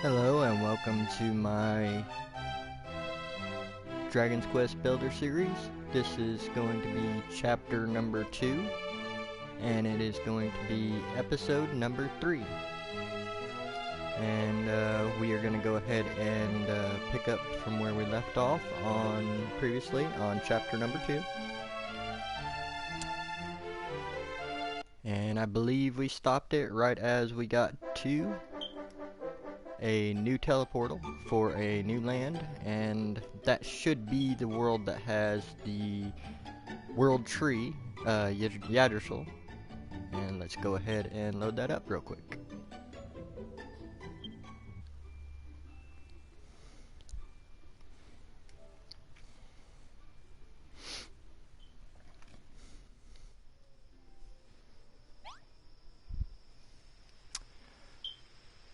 Hello and welcome to my Dragon's Quest Builder series. This is going to be chapter number 2, and it is going to be episode number 3. And we are going to go ahead and pick up from where we left off previously on chapter number 2. And I believe we stopped it right as we got to a new teleportal for a new land, and that should be the world that has the world tree, Yggdrasil. And let's go ahead and load that up real quick.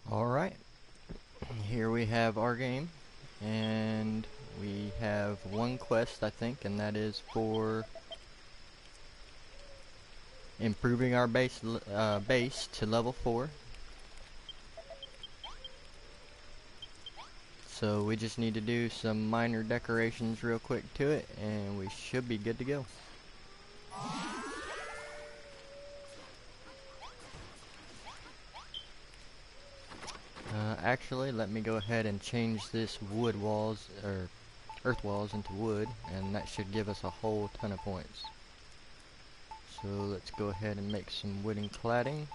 Alright, here we have our game, and we have one quest, I think, and that is for improving our base to level 4. So we just need to do some minor decorations real quick to it, and we should be good to go. Actually, let me go ahead and change this wood walls, or earth walls, into wood, and that should give us a whole ton of points. So let's go ahead and make some wooden cladding.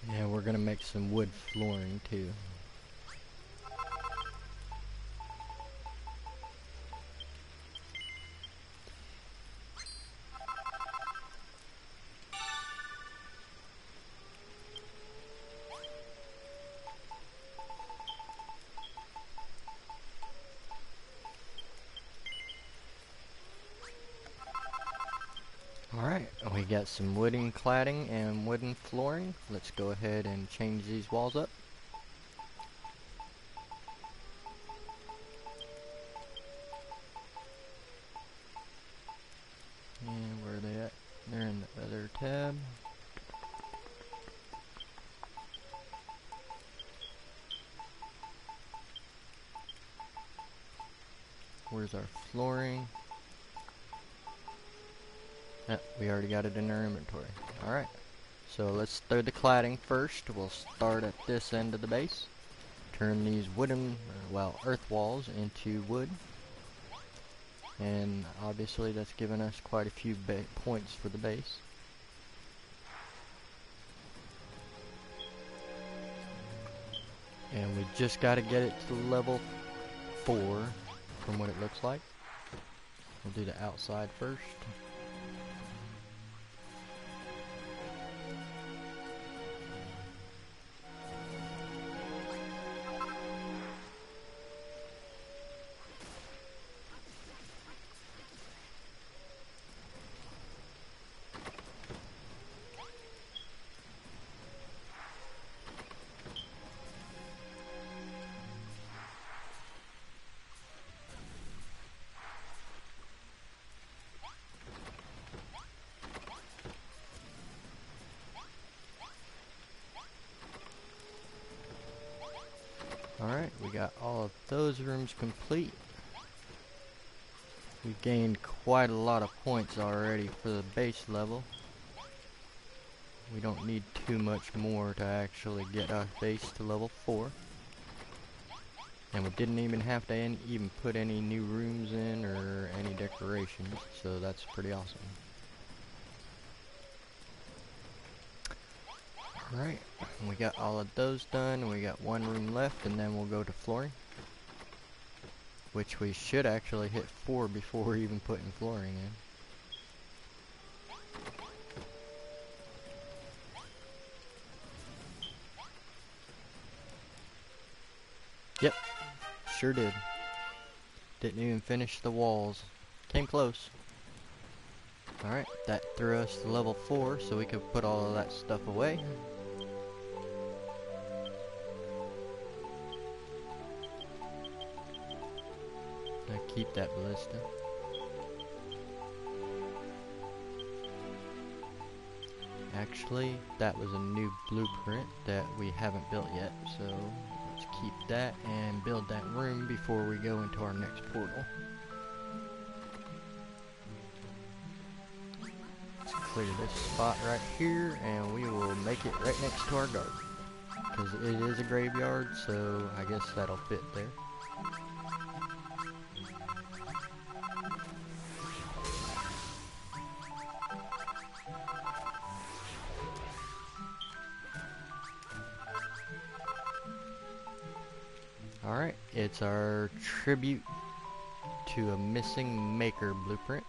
Yeah, we're gonna make some wood flooring too. Alright, we got some wooden cladding and wooden flooring. Let's go ahead and change these walls up. And where are they at? They're in the other tab. Where's our flooring? We already got it in our inventory. Alright, so let's throw the cladding first. We'll start at this end of the base. Turn these wooden, earth walls into wood. And obviously that's given us quite a few points for the base. And we just got to get it to level 4 from what it looks like. We'll do the outside first. Alright, we got all of those rooms complete. We've gained quite a lot of points already for the base level. We don't need too much more to actually get our base to level 4. And we didn't even have to even put any new rooms in or any decorations, so that's pretty awesome. Alright, we got all of those done. We got one room left, and then we'll go to flooring, which we should actually hit 4 before even putting flooring in. Yep, sure did. Didn't even finish the walls. Came close. Alright, that threw us to level 4, so we could put all of that stuff away. I keep that ballista. Actually, that was a new blueprint that we haven't built yet, so let's keep that and build that room before we go into our next portal. Let's clear this spot right here, and we will make it right next to our garden. Because it is a graveyard, so I guess that'll fit there. Alright, it's our tribute to a missing maker blueprint.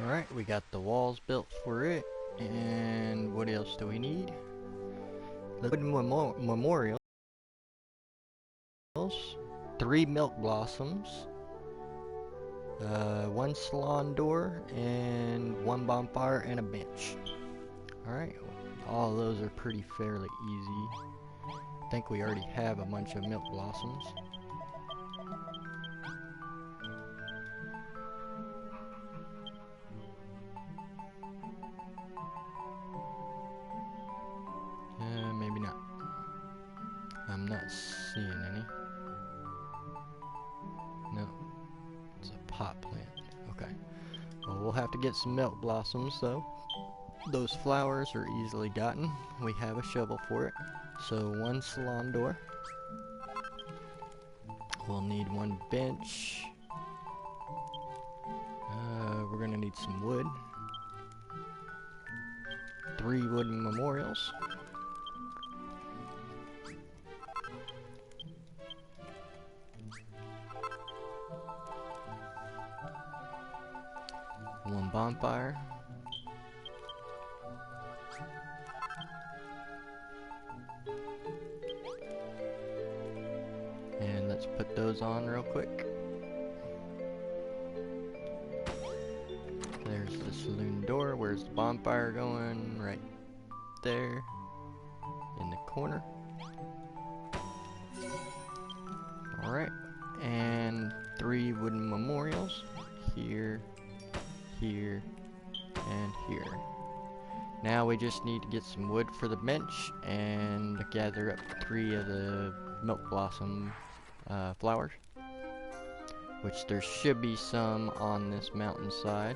Alright, we got the walls built for it, and what else do we need? The wooden memorials, 3 milk blossoms, 1 salon door, and 1 bonfire and a bench. Alright, all of those are pretty fairly easy. I think we already have a bunch of milk blossoms. Maybe not. I'm not seeing any. No. It's a pot plant. Okay. Well, we'll have to get some milk blossoms, though. Those flowers are easily gotten. We have a shovel for it. So 1 salon door. We'll need 1 bench. We're gonna need some wood. 3 wooden memorials. One bonfire. And let's put those on real quick. There's the saloon door. Where's the bonfire going? Right there in the corner. Alright. And 3 wooden memorials. Here, here, and here. Now we just need to get some wood for the bench and gather up 3 of the milk blossom flowers, which there should be some on this mountainside.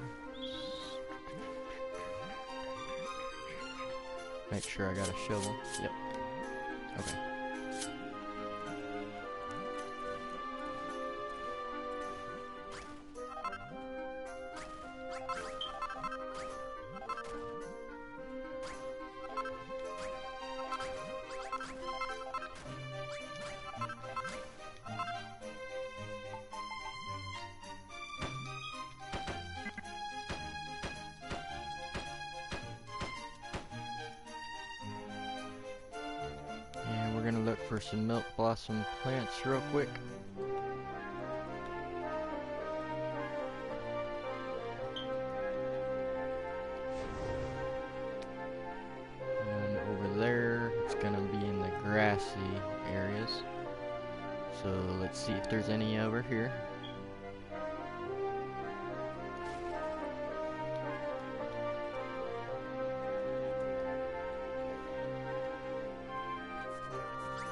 Make sure I got a shovel. Yep. Okay. We're gonna look for some milk blossom plants real quick. And over there, it's gonna be in the grassy areas. So let's see if there's any over here.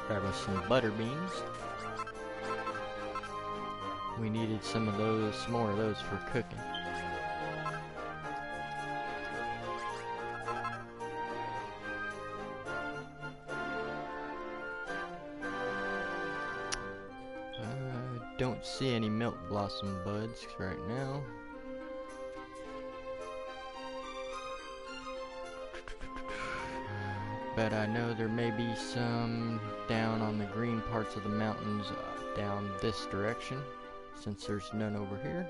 Grab us some butter beans. We needed some more of those for cooking. don't see any milk blossom buds right now. But I know there may be some down on the green parts of the mountains down this direction, since there's none over here.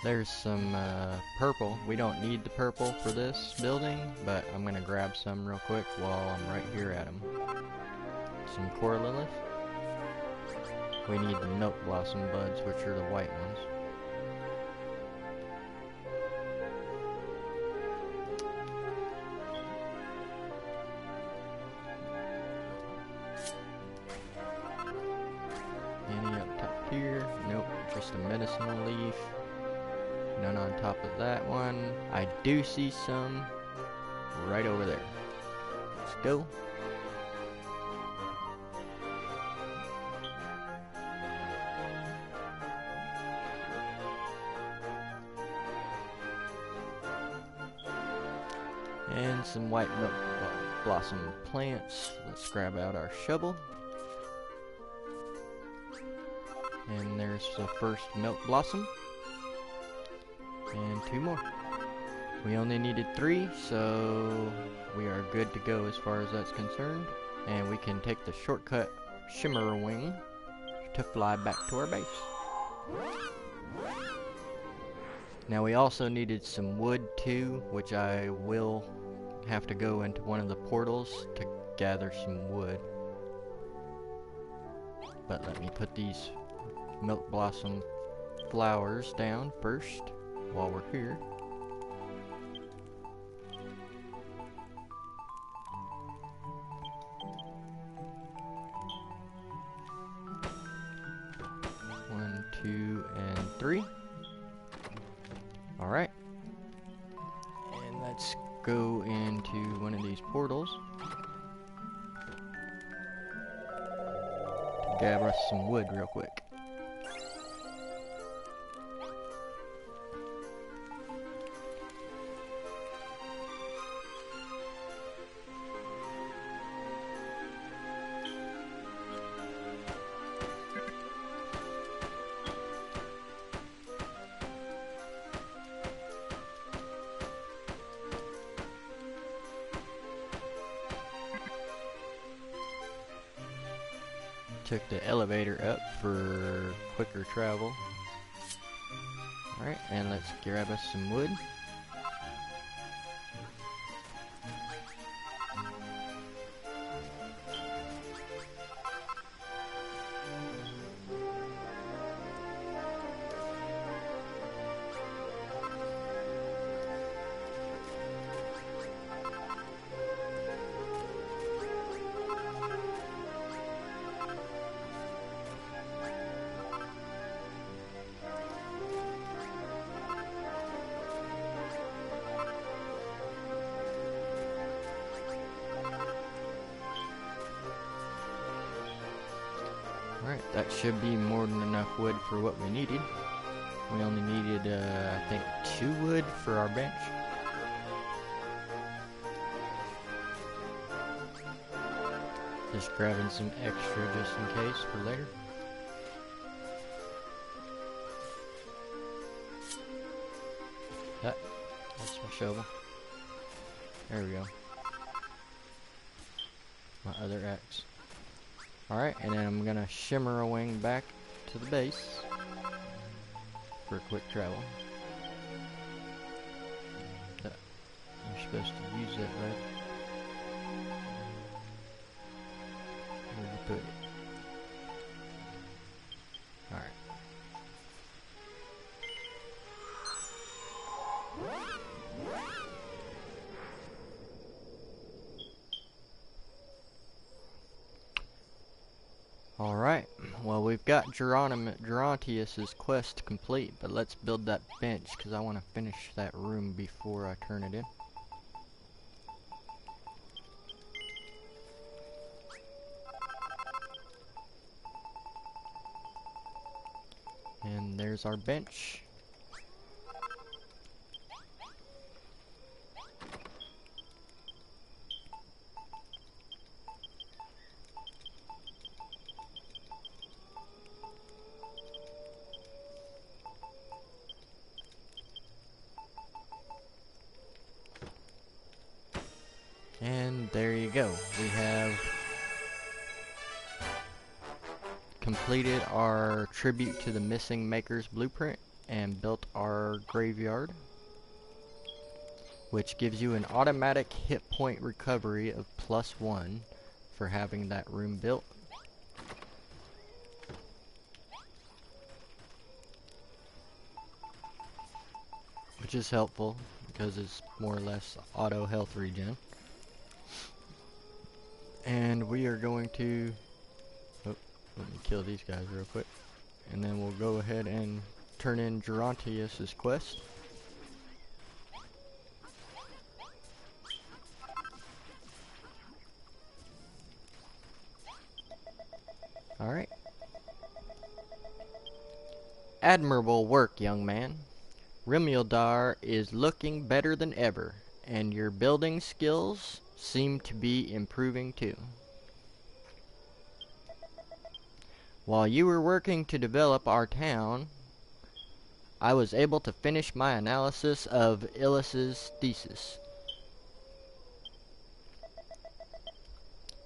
There's some purple. We don't need the purple for this building, but I'm gonna grab some real quick while I'm right here at them. Some coral lilies. We need the milk blossom buds, which are the white ones. Any up top here? Nope, just a medicinal leaf. None on top of that one. I do see some right over there. Let's go. And some white milk blossom plants. Let's grab out our shovel. And there's the first milk blossom. And 2 more. We only needed 3, so we are good to go as far as that's concerned. And we can take the shortcut Shimmer Wing to fly back to our base. Now we also needed some wood too, which I will have to go into one of the portals to gather some wood. But let me put these milk blossom flowers down first while we're here. One, 2, and 3. Alright. And let's go into one of these portals to gather us some wood real quick. Took the elevator up for quicker travel. Alright, and let's grab us some wood. Alright, that should be more than enough wood for what we needed. We only needed, I think, 2 wood for our bench. Just grabbing some extra just in case for later. That's my shovel. There we go. My other axe. Alright, and then I'm gonna shimmer a wing back to the base for quick travel. You're supposed to use that, right? Where'd you put it? Alright. Alright, well we've got Gerontius's quest complete, but let's build that bench because I want to finish that room before I turn it in. there's our bench. And there you go. We have completed our tribute to the missing maker's blueprint and built our graveyard, which gives you an automatic hit point recovery of +1 for having that room built. Which is helpful because it's more or less auto health regen. And we are going to, oh, let me kill these guys real quick, and then we'll go ahead and turn in Gerontius's quest. Alright. Admirable work, young man. Rimildar is looking better than ever, and your building skills seem to be improving too. While you were working to develop our town, I was able to finish my analysis of Illus's thesis.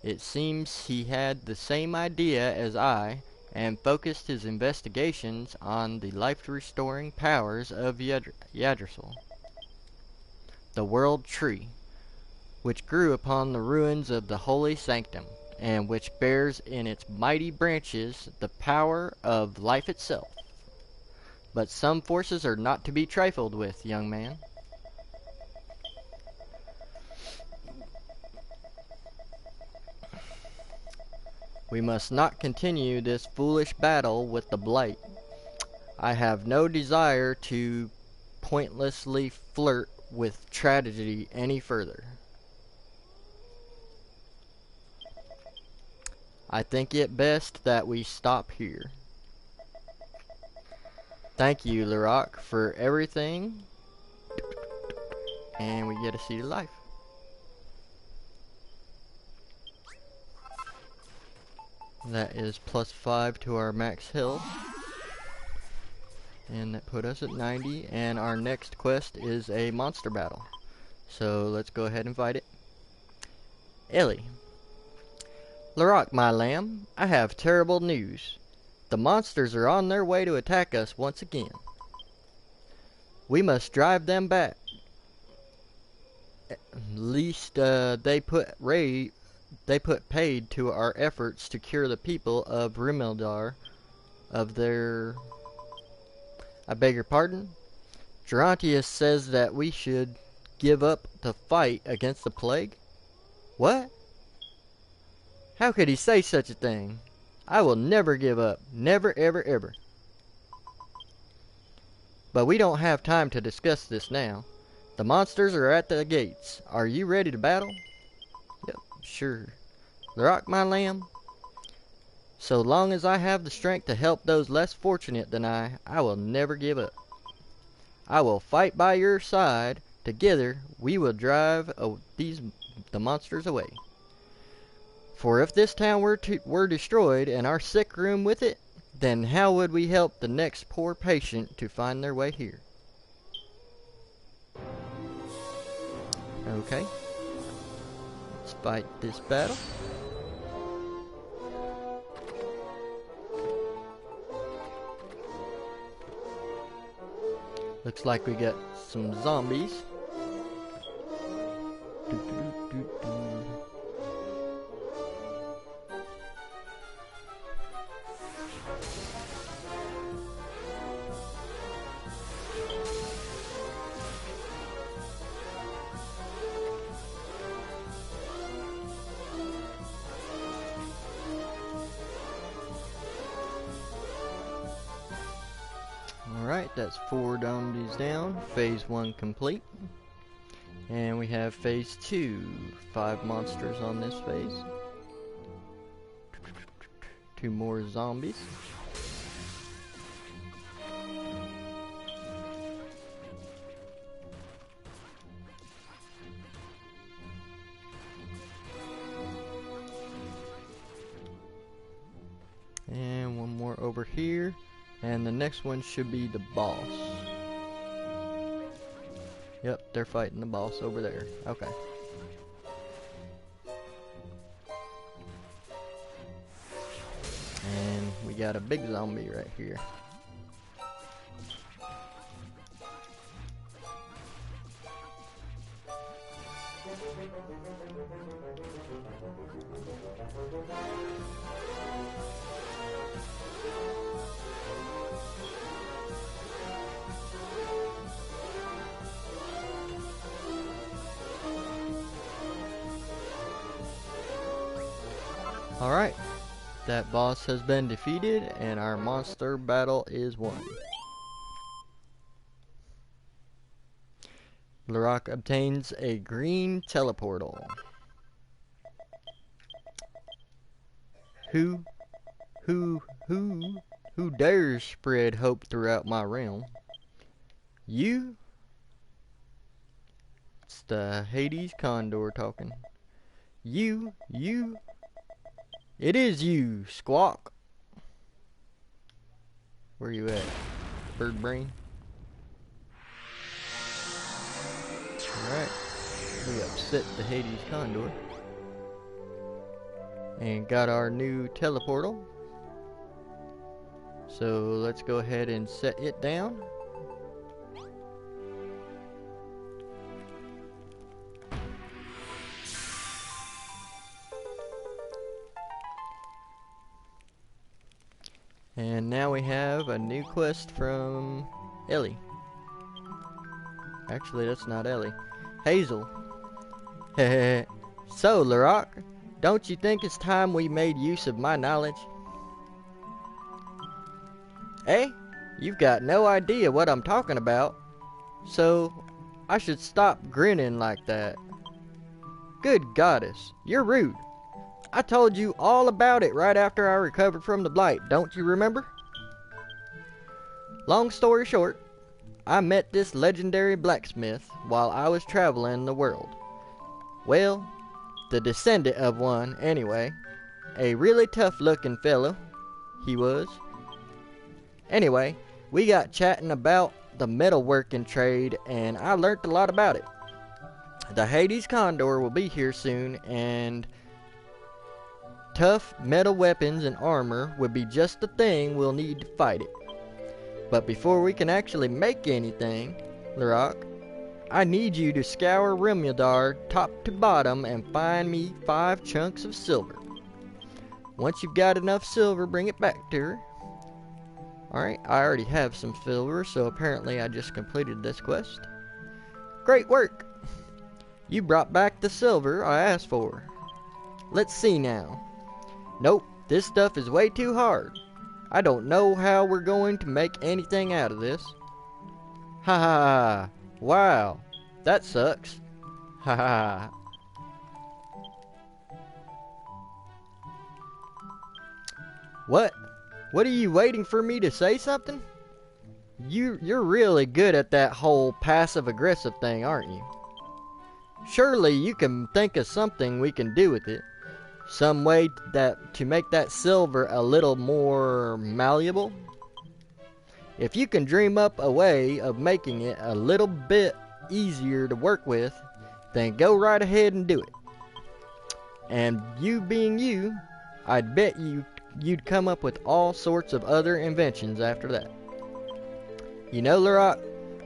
It seems he had the same idea as I and focused his investigations on the life-restoring powers of Yggdrasil, the World Tree, which grew upon the ruins of the Holy Sanctum, and which bears in its mighty branches the power of life itself. But some forces are not to be trifled with, young man. We must not continue this foolish battle with the Blight. I have no desire to pointlessly flirt with tragedy any further. I think it best that we stop here. Thank you, Larock, for everything. And we get a seed of life. That is +5 to our max health. And that put us at 90. And our next quest is a monster battle. So let's go ahead and fight it. Ellie. Larock, my lamb, I have terrible news. The monsters are on their way to attack us once again. We must drive them back. At least they put paid to our efforts to cure the people of Rimildar of their... I beg your pardon? Gerontius says that we should give up the fight against the plague? What? How could he say such a thing? I will never give up. Never, ever, ever. But we don't have time to discuss this now. The monsters are at the gates. Are you ready to battle? Yep, sure. Larock, my lamb. So long as I have the strength to help those less fortunate than I will never give up. I will fight by your side. Together, we will drive the monsters away. For if this town were destroyed and our sick room with it, then how would we help the next poor patient to find their way here? Okay. Let's fight this battle. Looks like we got some zombies. Alright, that's 4 zombies down. Phase 1 complete. And we have phase 2. 5 monsters on this phase. 2 more zombies. over here, and the next one should be the boss. Yep, they're fighting the boss over there. Okay. And we got a big zombie right here. Alright, that boss has been defeated and our monster battle is won. Larock obtains a green teleportal. Who dares spread hope throughout my realm? You? It's the Hades Condor talking. You. It is you, Squawk. Where you at, bird brain? Alright, we upset the Hades Condor. And got our new teleportal. So let's go ahead and set it down. And now we have a new quest from Ellie. Actually, that's not Ellie. Hazel. So, Larock, don't you think it's time we made use of my knowledge? Eh? You've got no idea what I'm talking about. So, I should stop grinning like that. Good goddess, you're rude. I told you all about it right after I recovered from the blight, don't you remember? Long story short, I met this legendary blacksmith while I was traveling the world. Well, the descendant of one, anyway. A really tough-looking fellow, he was. Anyway, we got chatting about the metalworking trade, and I learned a lot about it. The Hades Condor will be here soon, and tough metal weapons and armor would be just the thing we'll need to fight it. But before we can actually make anything, Larock, I need you to scour Rimildar top to bottom and find me 5 chunks of silver. Once you've got enough silver, bring it back to her. Alright, I already have some silver, so apparently I just completed this quest. Great work! You brought back the silver I asked for. Let's see now. Nope, this stuff is way too hard. I don't know how we're going to make anything out of this. Ha ha ha. Wow, that sucks. Ha ha. What? What are you waiting for me to say something? You're really good at that whole passive-aggressive thing, aren't you? Surely you can think of something we can do with it. Some way to make that silver a little more malleable. If you can dream up a way of making it a little bit easier to work with, then go right ahead and do it. And you being you, I'd bet you'd come up with all sorts of other inventions after that. You know, Larock,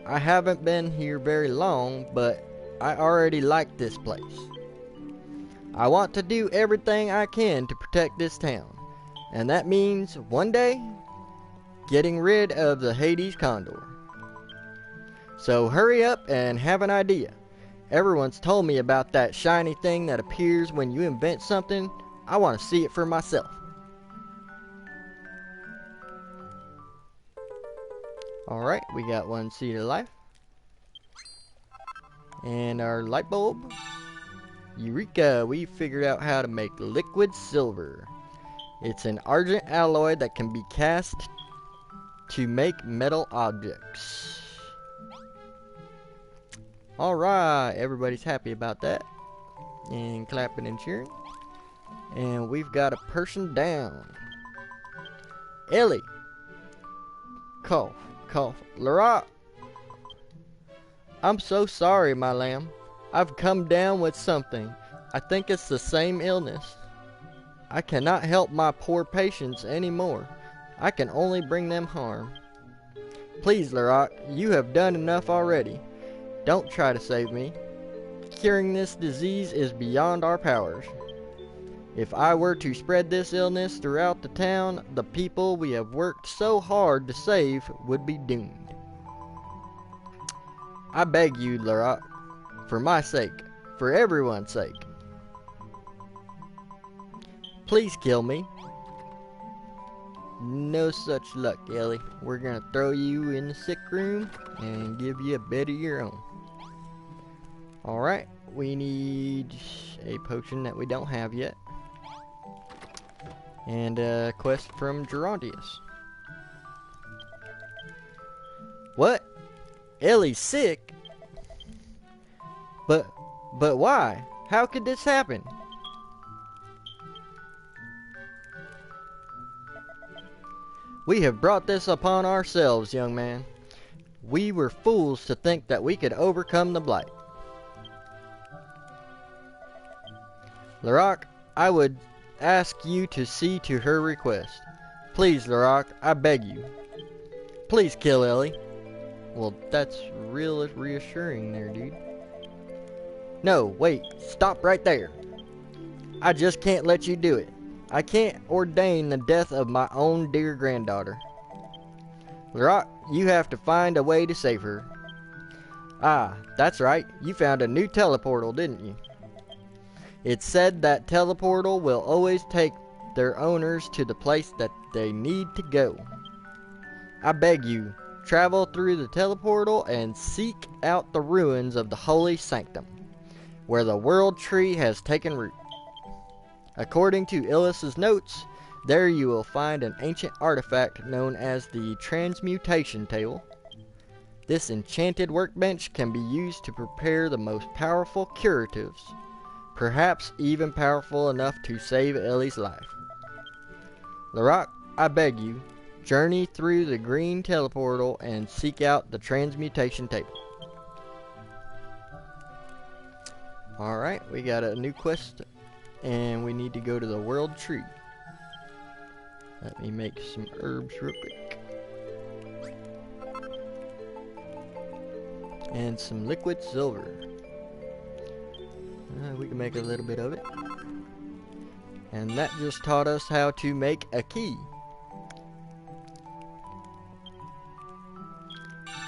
I haven't been here very long, but I already like this place. I want to do everything I can to protect this town. And that means, one day, getting rid of the Hades Condor. So hurry up and have an idea. Everyone's told me about that shiny thing that appears when you invent something. I want to see it for myself. Alright, we got 1 seed of life. And our light bulb. Eureka! We figured out how to make liquid silver. It's an argent alloy that can be cast to make metal objects. Alright, everybody's happy about that. And clapping and cheering. And we've got a person down. Ellie! Cough, cough. Lara! I'm so sorry, my lamb. I've come down with something. I think it's the same illness. I cannot help my poor patients anymore. I can only bring them harm. Please, Larock, you have done enough already. Don't try to save me. Curing this disease is beyond our powers. If I were to spread this illness throughout the town, the people we have worked so hard to save would be doomed. I beg you, Larock, for my sake, for everyone's sake. Please kill me. No such luck, Ellie. We're gonna throw you in the sick room and give you a bed of your own. Alright, we need a potion that we don't have yet. And a quest from Gerontius. What? Ellie's sick? But why? How could this happen? We have brought this upon ourselves, young man. We were fools to think that we could overcome the blight. Larock, I would ask you to see to her request. Please, Larock, I beg you. Please kill Ellie. Well, that's real reassuring there, dude. No, wait, stop right there. I just can't let you do it. I can't ordain the death of my own dear granddaughter. Larock, you have to find a way to save her. Ah, that's right. You found a new teleportal, didn't you? It's said that teleportal will always take their owners to the place that they need to go. I beg you, travel through the teleportal and seek out the ruins of the Holy Sanctum, where the World Tree has taken root. According to Illus's notes, there you will find an ancient artifact known as the Transmutation Table. This enchanted workbench can be used to prepare the most powerful curatives, perhaps even powerful enough to save Ellie's life. Larock, I beg you, journey through the green teleportal and seek out the Transmutation Table. Alright, we got a new quest. And we need to go to the World Tree. Let me make some herbs real quick. And some liquid silver. We can make a little bit of it. And that just taught us how to make a key.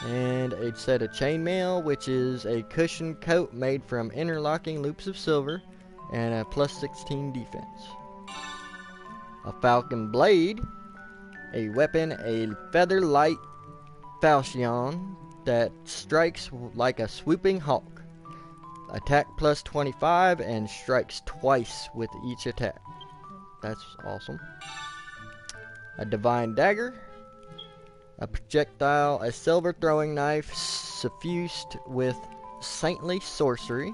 And a set of chainmail, which is a cushion coat made from interlocking loops of silver. And a plus 16 defense. A falcon blade. A weapon, a feather light falchion that strikes like a swooping hawk. Attack plus 25 and strikes twice with each attack. That's awesome. A divine dagger. A projectile, a silver throwing knife suffused with saintly sorcery.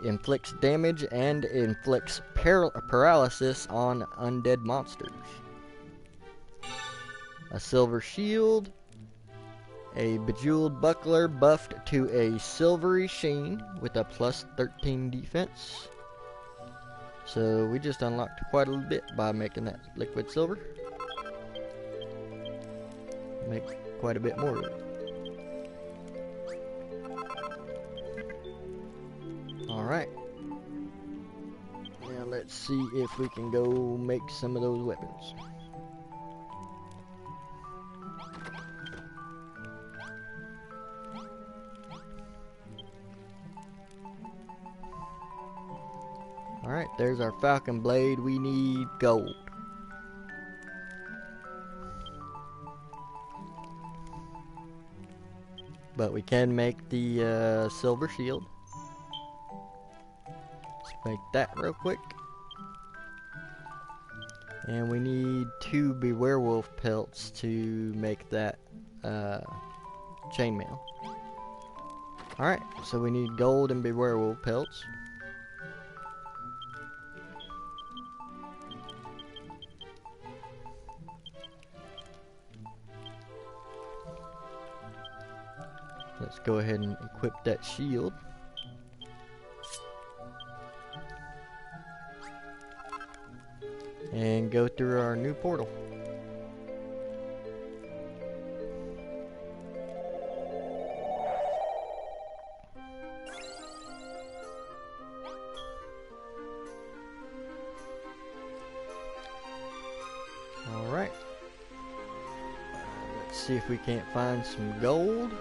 Inflicts damage and inflicts paralysis on undead monsters. A silver shield. A bejeweled buckler buffed to a silvery sheen with a plus 13 defense. So we just unlocked quite a little bit by making that liquid silver. Make quite a bit more of it. Alright. Now let's see if we can go make some of those weapons. Alright, there's our falcon blade. We need gold. But we can make the silver shield. Make that real quick. And we need 2 Bewerewolf pelts to make that chainmail. Alright, so we need gold and Bewerewolf pelts. Let's go ahead and equip that shield. And go through our new portal. Alright. Let's see if we can't find some gold.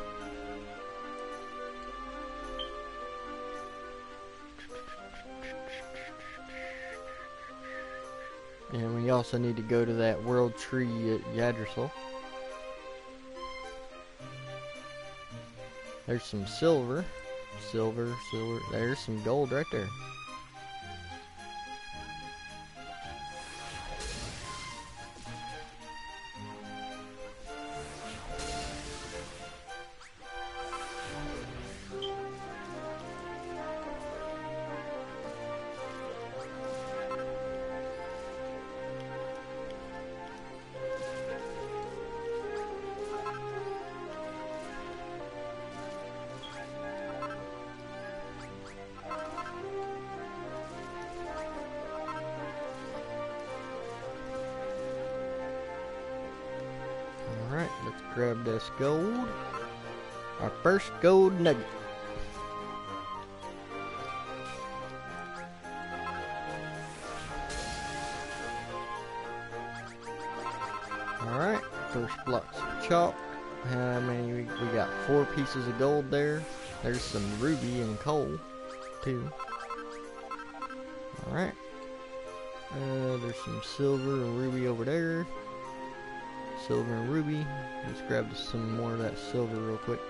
And we also need to go to that world tree at Yggdrasil. There's some silver. Silver. There's some gold right there. Alright, let's grab this gold. Our first gold nugget. Alright, first blocks of chalk. How many? We got 4 pieces of gold there. There's some ruby and coal, too. Alright. There's some silver and ruby over there. Silver and ruby. Let's grab some more of that silver real quick.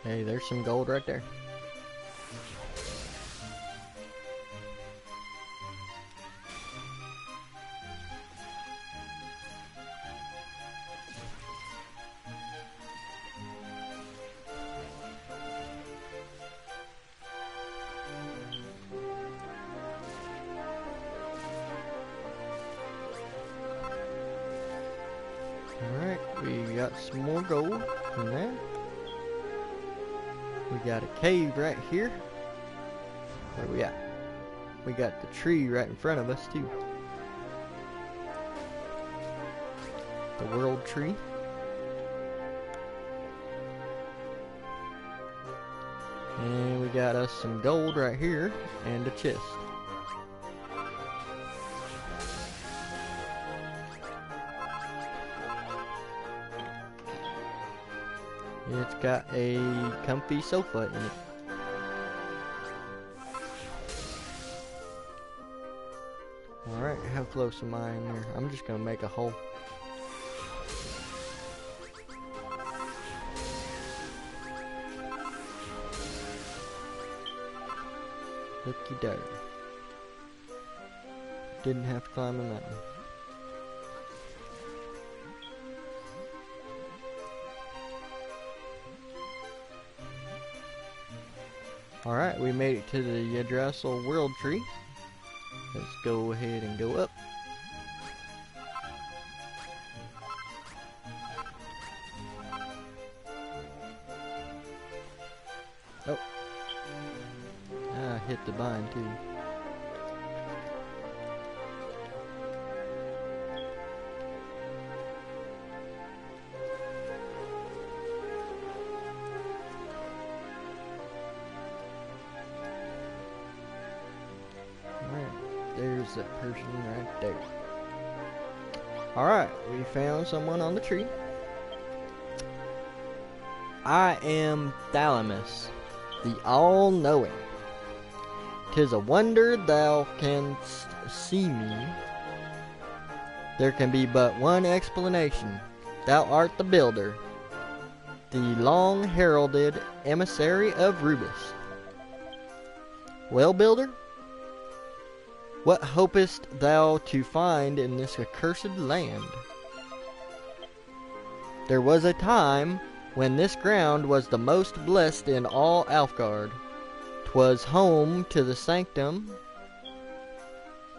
Hey, there's some gold right there. Alright, we got some more gold in there. We got a cave right here. Where we at? We got the tree right in front of us too. The world tree. And we got us some gold right here and a chest. It's got a comfy sofa in it. Alright, how close am I in there? I'm just gonna make a hole. Looky there. Didn't have to climb on that one. Alright, we made it to the Yggdrasil world tree. Let's go ahead and go up. Oh. I hit the bind too. There's that person right there. Alright, we found someone on the tree. I am Thalamus, the all-knowing. 'Tis a wonder thou canst see me. There can be but one explanation. Thou art the builder, the long-heralded emissary of Rubus. Well, builder? What hopest thou to find in this accursed land? There was a time when this ground was the most blessed in all Alefgard. 'Twas home to the sanctum,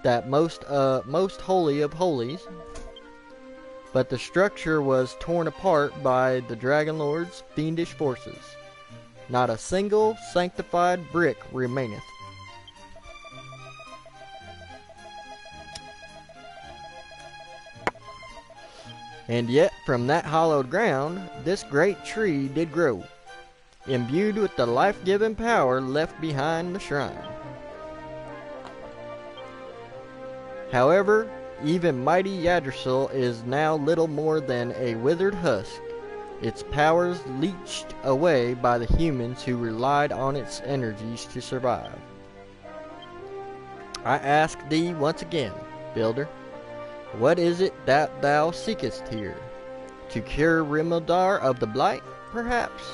that most holy of holies, but the structure was torn apart by the Dragon Lord's fiendish forces. Not a single sanctified brick remaineth. And yet from that hallowed ground this great tree did grow, imbued with the life-giving power left behind the shrine. However, even mighty Yggdrasil is now little more than a withered husk, its powers leached away by the humans who relied on its energies to survive. I ask thee once again, Builder, what is it that thou seekest here? To cure Rimildar of the blight, perhaps?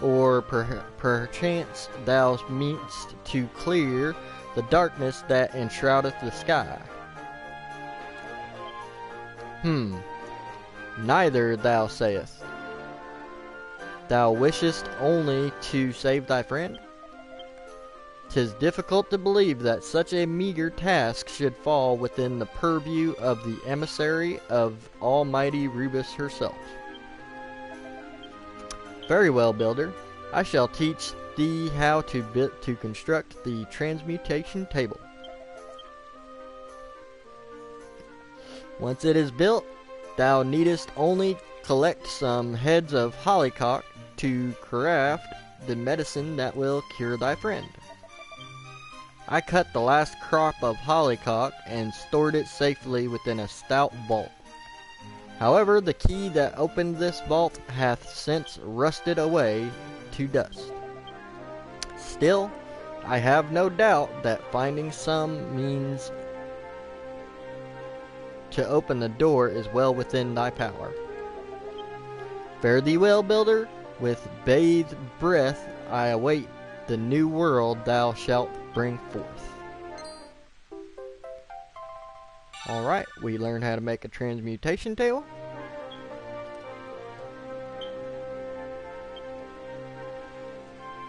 Or perchance thou meanest to clear the darkness that enshroudeth the sky? Neither, thou sayest. Thou wishest only to save thy friend? 'Tis difficult to believe that such a meager task should fall within the purview of the emissary of Almighty Rubus herself. Very well, Builder. I shall teach thee how to construct the transmutation table. Once it is built, thou needest only collect some heads of hollyhock to craft the medicine that will cure thy friend. I cut the last crop of hollyhock and stored it safely within a stout vault. However, the key that opened this vault hath since rusted away to dust. Still, I have no doubt that finding some means to open the door is well within thy power. Fare thee well, Builder. With bathed breath I await the new world thou shalt bring forth. Alright, we learned how to make a transmutation table.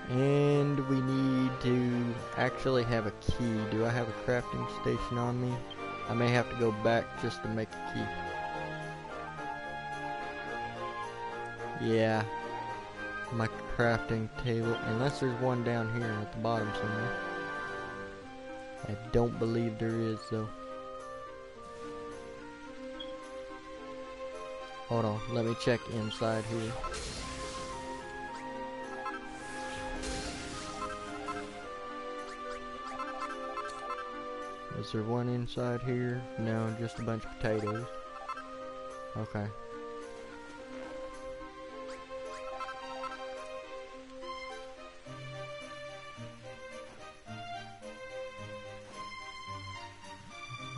And we need to actually have a key. Do I have a crafting station on me? I may have to go back just to make a key. Yeah. My crafting table, unless there's one down here at the bottom somewhere. I don't believe there is, though. Hold on, let me check inside here. Is there one inside here? No, just a bunch of potatoes. Okay.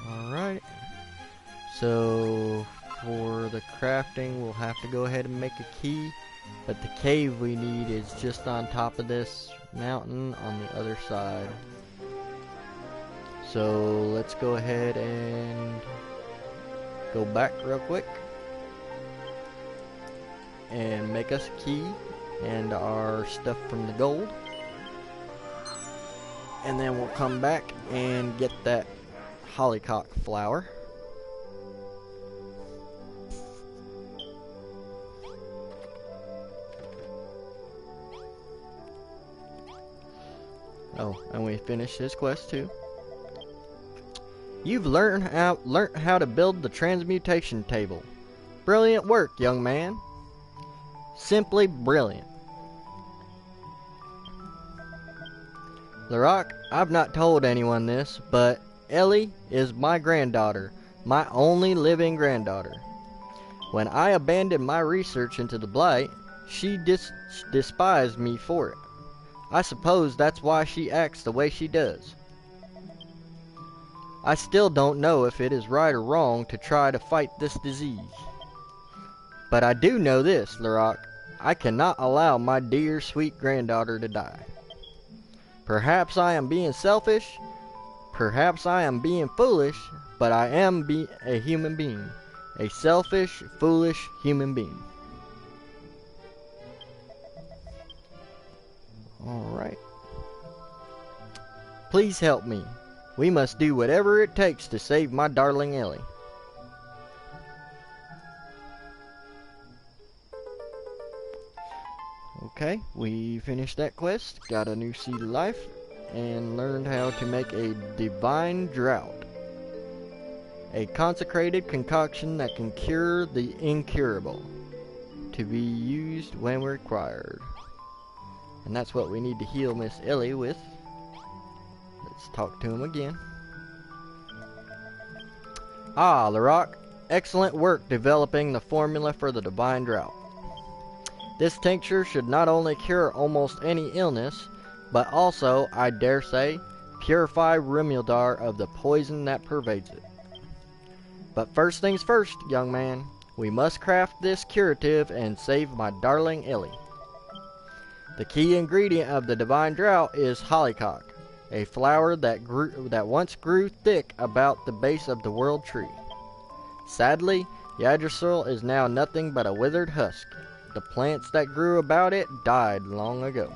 Alright. So, for the crafting, we'll have to go ahead and make a key. But the cave we need is just on top of this mountain on the other side. So let's go ahead and go back real quick and make us a key and our stuff from the gold, and then we'll come back and get that hollyhock flower. Oh, and we finished this quest too. You've learned how to build the transmutation table. Brilliant work, young man. Simply brilliant. Larock, I've not told anyone this, but Ellie is my granddaughter, my only living granddaughter. When I abandoned my research into the Blight, she despised me for it. I suppose that's why she acts the way she does. I still don't know if it is right or wrong to try to fight this disease. But I do know this, Larock. I cannot allow my dear, sweet granddaughter to die. Perhaps I am being selfish. Perhaps I am being foolish. But I am a human being. A selfish, foolish human being. Alright. Please help me. We must do whatever it takes to save my darling Ellie. Okay, we finished that quest, got a new seed of life, and learned how to make a divine drought. A consecrated concoction that can cure the incurable, to be used when required. And that's what we need to heal Miss Ellie with. Let's talk to him again. Ah, Larok, excellent work developing the formula for the divine drought. This tincture should not only cure almost any illness, but also, I dare say, purify Rimuldar of the poison that pervades it. But first things first, young man, we must craft this curative and save my darling Ellie. The key ingredient of the divine drought is hollyhock, a flower that once grew thick about the base of the world tree. Sadly, Yggdrasil is now nothing but a withered husk. The plants that grew about it died long ago.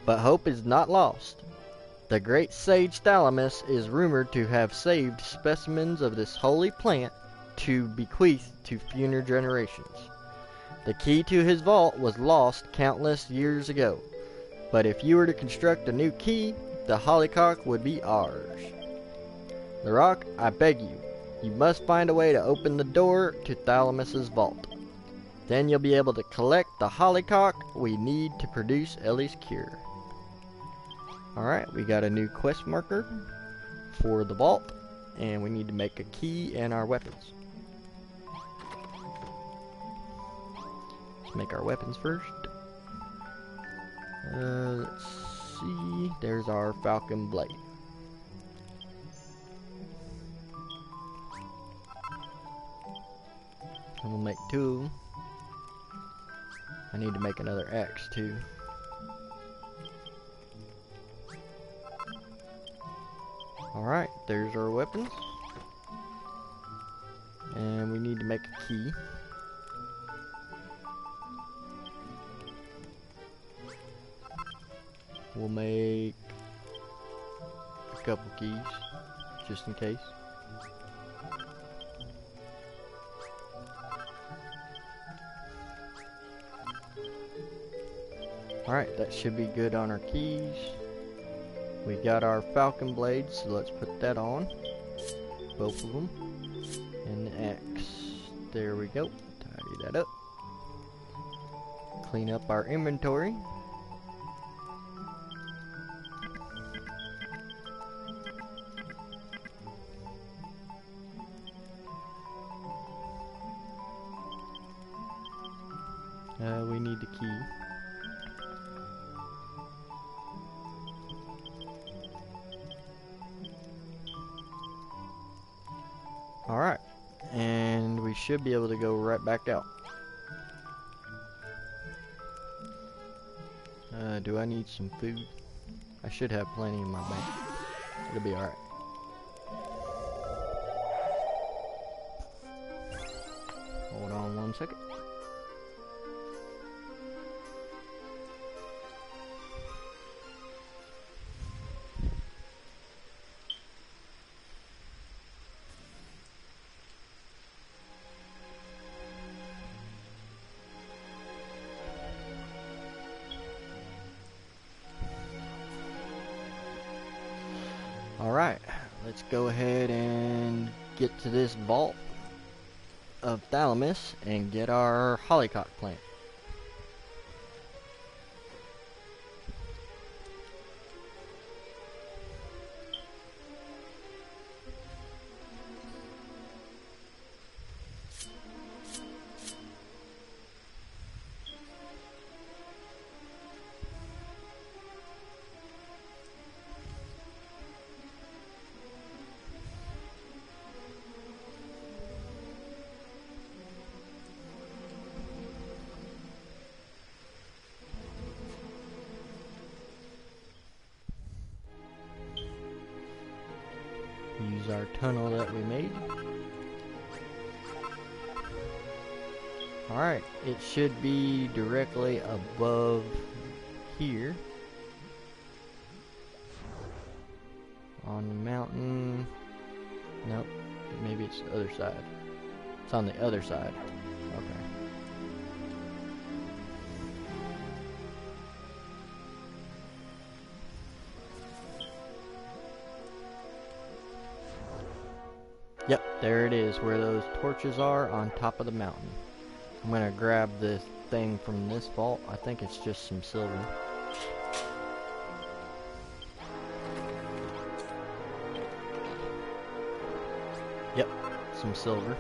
But hope is not lost. The great sage Thalamus is rumored to have saved specimens of this holy plant to bequeath to future generations. The key to his vault was lost countless years ago, but if you were to construct a new key, the hollyhock would be ours. Larok, I beg you, you must find a way to open the door to Thalamus's vault. Then you'll be able to collect the hollyhock we need to produce Ellie's cure. Alright, we got a new quest marker for the vault, and we need to make a key and our weapons. Let's make our weapons first. Let's see, there's our falcon blade. And we'll make two. I need to make another axe too. Alright, there's our weapons. And we need to make a key. We'll make a couple keys, just in case. Alright, that should be good on our keys. We got our falcon blades, so let's put that on. Both of them. And the axe. There we go. Tidy that up. Clean up our inventory. We need the key. Alright, and we should be able to go right back out. Do I need some food? I should have plenty in my bank. It'll be alright. Hold on one second. Alright, let's go ahead and get to this vault of Thalamus and get our hollyhock plant. Use our tunnel that we made. Alright, it should be directly above here. On the mountain. Nope. Maybe it's the other side. It's on the other side. Okay. Yep, there it is, where those torches are on top of the mountain. I'm gonna grab this thing from this vault. I think it's just some silver. Yep, some silver.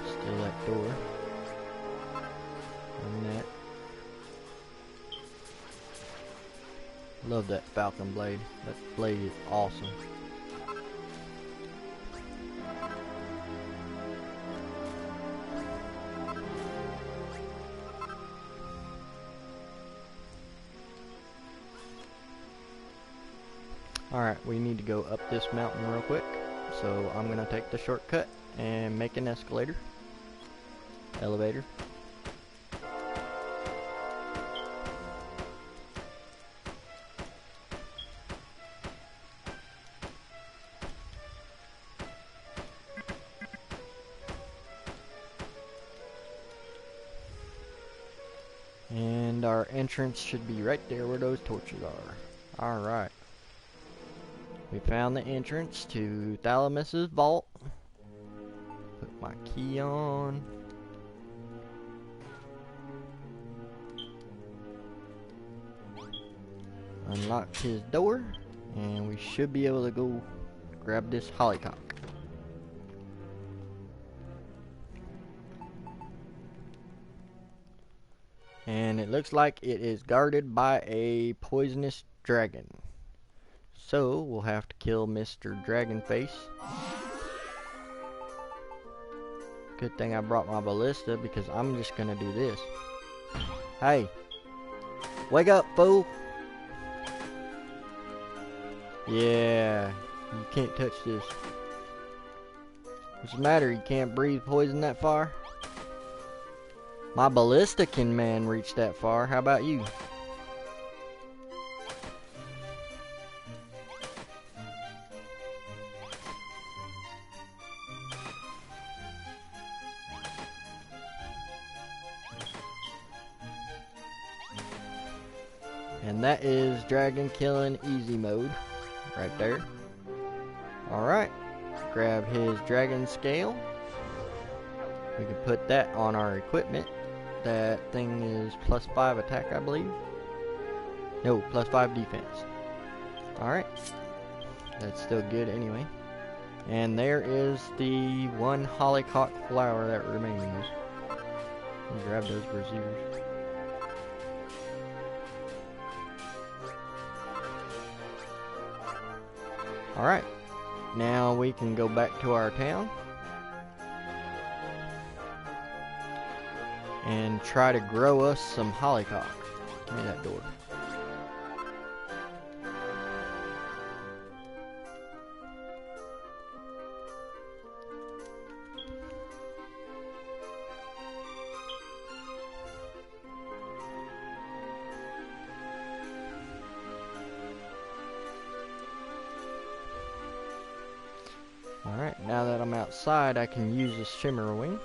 Still that door. And that. Love that falcon blade. That blade is awesome. Alright, we need to go up this mountain real quick. So I'm gonna take the shortcut and make an escalator. Elevator. And our entrance should be right there where those torches are. Alright. We found the entrance to Thalamus's vault. Put my key on. Unlock his door. And we should be able to go grab this hollyhock. And it looks like it is guarded by a poisonous dragon. So we'll have to kill Mr. Dragonface. Good thing I brought my ballista because I'm just gonna do this. Hey, wake up, fool! Yeah, you can't touch this. What's the matter? You can't breathe poison that far? My ballista can, man, reach that far. How about you? And that is dragon killing easy mode right there. Alright, grab his dragon scale. We can put that on our equipment. That thing is +5 attack, I believe. No, +5 defense. Alright, that's still good anyway. And there is the one hollyhock flower that remains. Grab those braziers. Alright, now we can go back to our town and try to grow us some hollyhock. Give me that door. Alright, now that I'm outside, I can use this shimmer wing.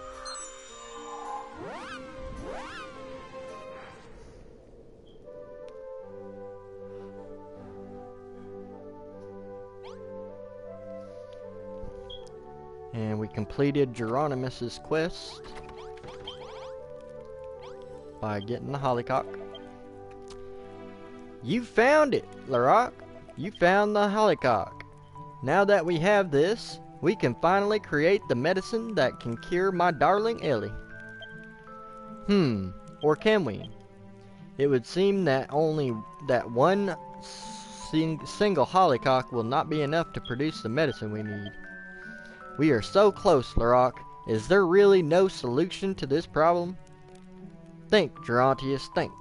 And we completed Geronimus's quest by getting the hollyhock. You found it, Larock. You found the hollyhock. Now that we have this, we can finally create the medicine that can cure my darling Ellie. Or can we? It would seem that only that one single hollyhock will not be enough to produce the medicine we need. We are so close, Larock. Is there really no solution to this problem? Think, Gerontius, think.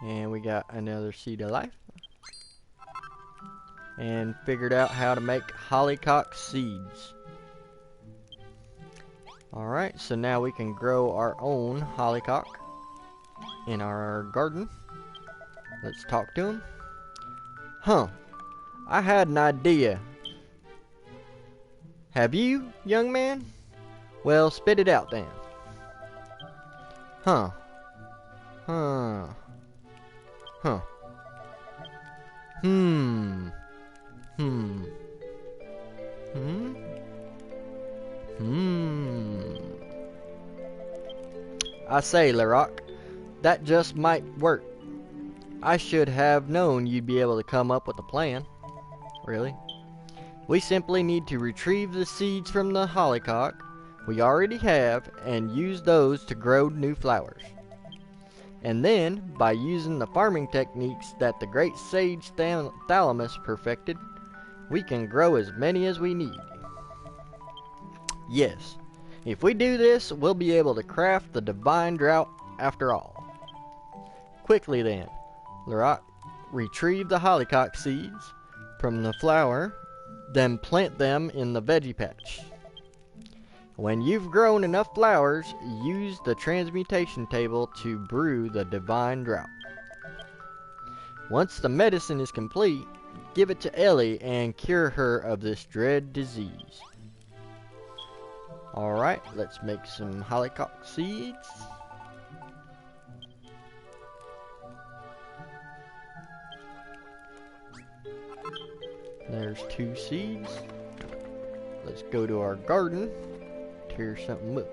And we got another seed of life. And figured out how to make hollyhock seeds. Alright, so now we can grow our own hollyhock in our garden. Let's talk to him. Huh, I had an idea. Have you, young man? Well, spit it out then. Huh. Huh. Huh. Hmm. Hmm. Hmm? Hmm. I say, Lerock, that just might work. I should have known you'd be able to come up with a plan. Really? We simply need to retrieve the seeds from the hollyhock we already have and use those to grow new flowers. And then, by using the farming techniques that the great sage Thalamus perfected, we can grow as many as we need. Yes, if we do this, we'll be able to craft the divine drought after all. Quickly then, Lerock, retrieve the hollyhock seeds from the flower, then plant them in the veggie patch. When you've grown enough flowers, use the transmutation table to brew the divine drought. Once the medicine is complete, give it to Ellie and cure her of this dread disease. Alright, let's make some hollyhock seeds. There's 2 seeds. Let's go to our garden. Tear something up.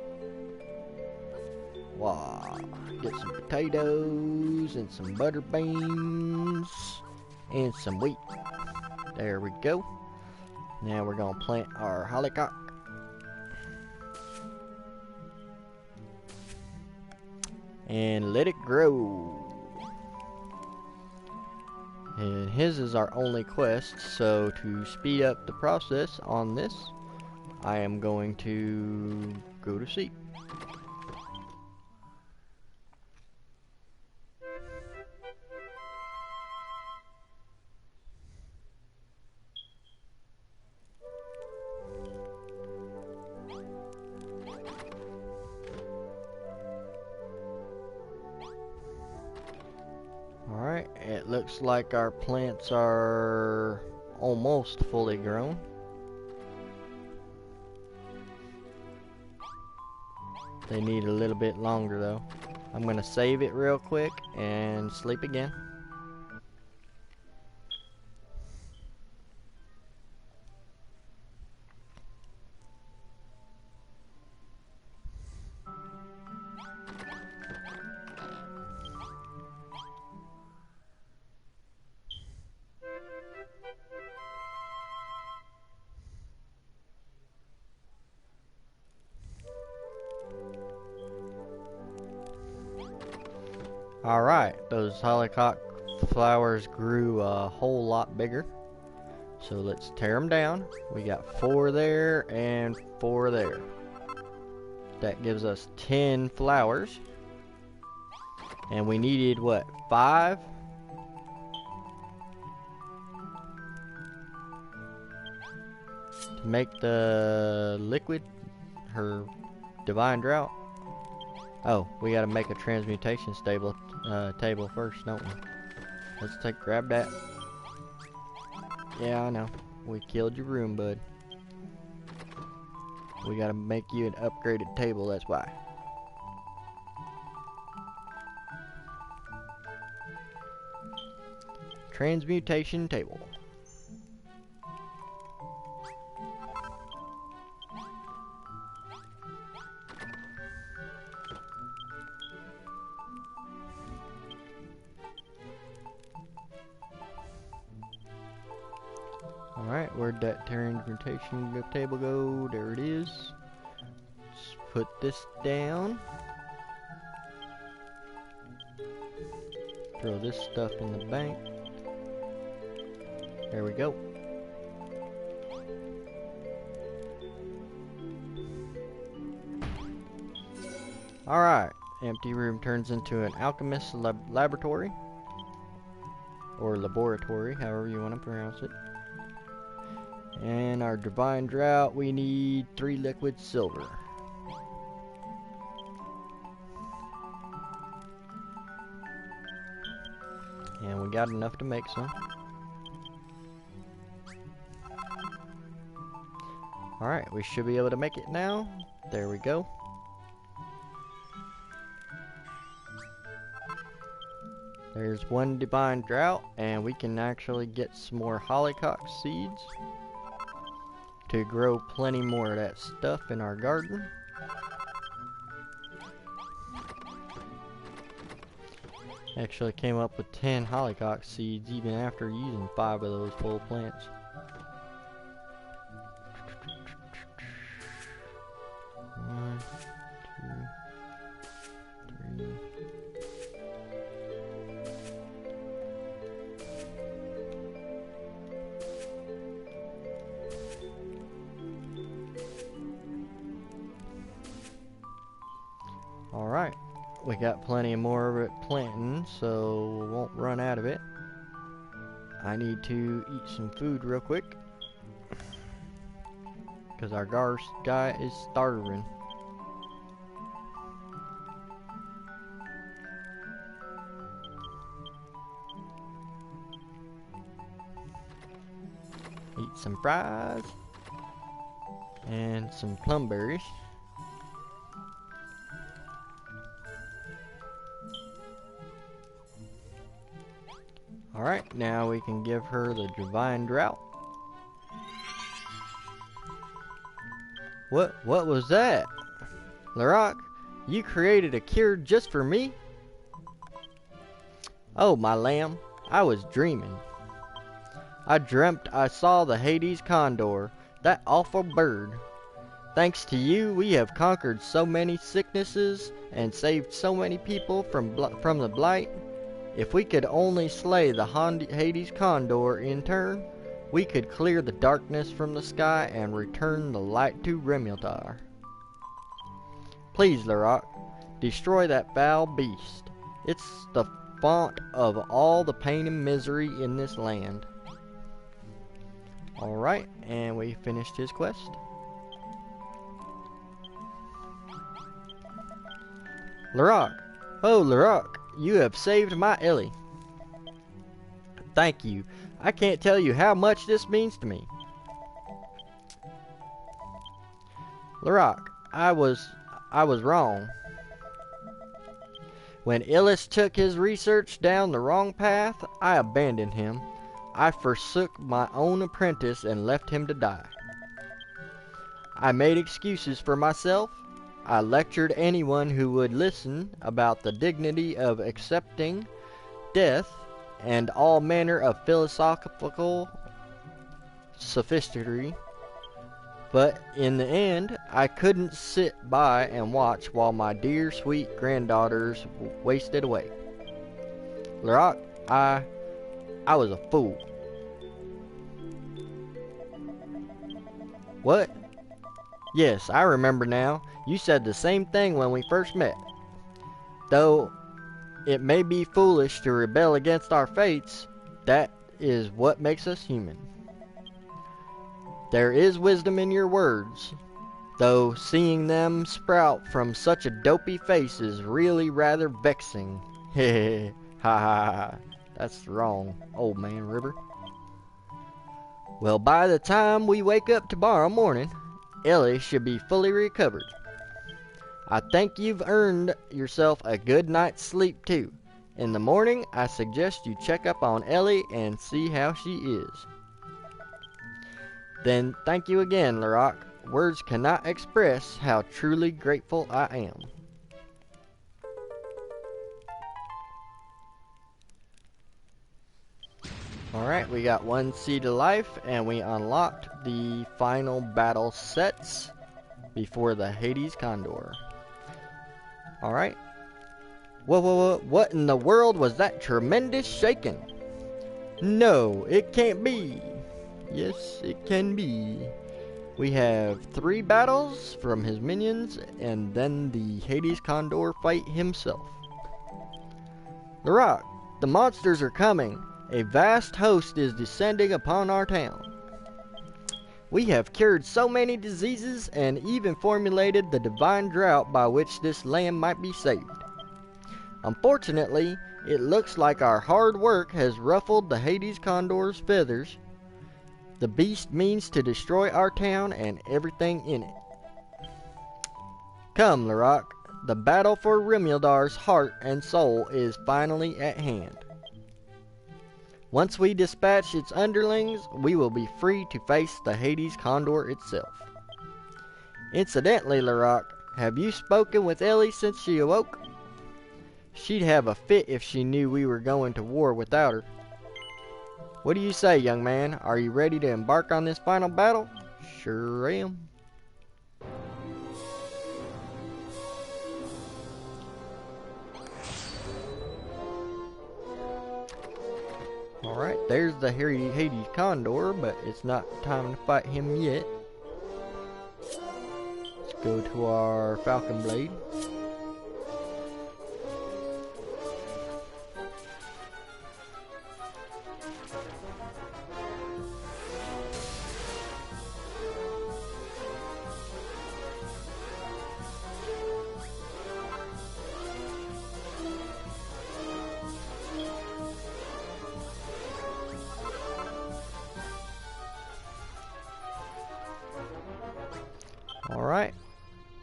Wow. Get some potatoes and some butter beans and some wheat. There we go. Now we're gonna plant our hollyhock. And let it grow. And his is our only quest, so to speed up the process on this, I am going to go to sleep. Alright, it looks like our plants are almost fully grown. They need a little bit longer though. I'm gonna save it real quick and sleep again. Alright, those hollyhock flowers grew a whole lot bigger. So let's tear them down. We got 4 there and 4 there. That gives us 10 flowers. And we needed, what, 5? To make the liquid, her divine drought. Oh, we gotta make a transmutation table first, don't we? Let's grab that. Yeah, I know. We killed your room, bud. We gotta make you an upgraded table, that's why. Transmutation table. Alright, where'd that transmutation table go? There it is. Let's put this down. Throw this stuff in the bank. There we go. Alright, empty room turns into an alchemist's laboratory. Or laboratory, however you want to pronounce it. And our divine drought, we need 3 liquid silver. we got enough to make some. Alright, we should be able to make it now. There we go. There's one divine drought, and we can actually get some more hollyhock seeds to grow plenty more of that stuff in our garden. Actually came up with 10 hollyhock seeds even after using 5 of those full plants. One, two, 3. Alright, we got plenty more of it planting, so we won't run out of it. I need to eat some food real quick, because our guy is starving. Eat some fries and some plum berries. Alright, now we can give her the divine drought. What was that? Larock, you created a cure just for me? Oh, my lamb, I was dreaming. I dreamt I saw the Hades condor, that awful bird. Thanks to you, we have conquered so many sicknesses and saved so many people from the blight. If we could only slay the Hades condor in turn, we could clear the darkness from the sky and return the light to Remultar. Please, Larock, destroy that foul beast. It's the font of all the pain and misery in this land. Alright, and we finished his quest. Larock! Oh, Larock! You have saved my Ellie. Thank you. I can't tell you how much this means to me. Larock, I was wrong. When Illis took his research down the wrong path, I abandoned him. I forsook my own apprentice and left him to die. I made excuses for myself. I lectured anyone who would listen about the dignity of accepting death and all manner of philosophical sophistry. But in the end, I couldn't sit by and watch while my dear sweet granddaughters wasted away. Larock, I was a fool. What? Yes, I remember now. You said the same thing when we first met. Though it may be foolish to rebel against our fates, that is what makes us human. There is wisdom in your words, though seeing them sprout from such a dopey face is really rather vexing. Heh ha ha ha. That's wrong, old man River. Well, by the time we wake up tomorrow morning, Ellie should be fully recovered. I think you've earned yourself a good night's sleep too. In the morning, I suggest you check up on Ellie and see how she is. Then thank you again, Larock. Words cannot express how truly grateful I am. Alright, we got 1 seed of life, and we unlocked the final battle sets before the Hades Condor. Alright. Whoa, what in the world was that tremendous shaking? No, it can't be. Yes, it can be. We have 3 battles from his minions, and then the Hades Condor fight himself. Larock, the monsters are coming. A vast host is descending upon our town. We have cured so many diseases and even formulated the divine drought by which this land might be saved. Unfortunately, It looks like our hard work has ruffled the Hades Condor's feathers. The beast means to destroy our town and everything in it. Come, Larock. The battle for Rimildar's heart and soul is finally at hand. Once we dispatch its underlings, we will be free to face the Hades Condor itself. Incidentally, Larock, have you spoken with Ellie since she awoke? She'd have a fit if she knew we were going to war without her. What do you say, young man? Are you ready to embark on this final battle? Sure am. Alright, there's the Hades Condor, but it's not time to fight him yet. Let's go to our Falcon Blade. Alright,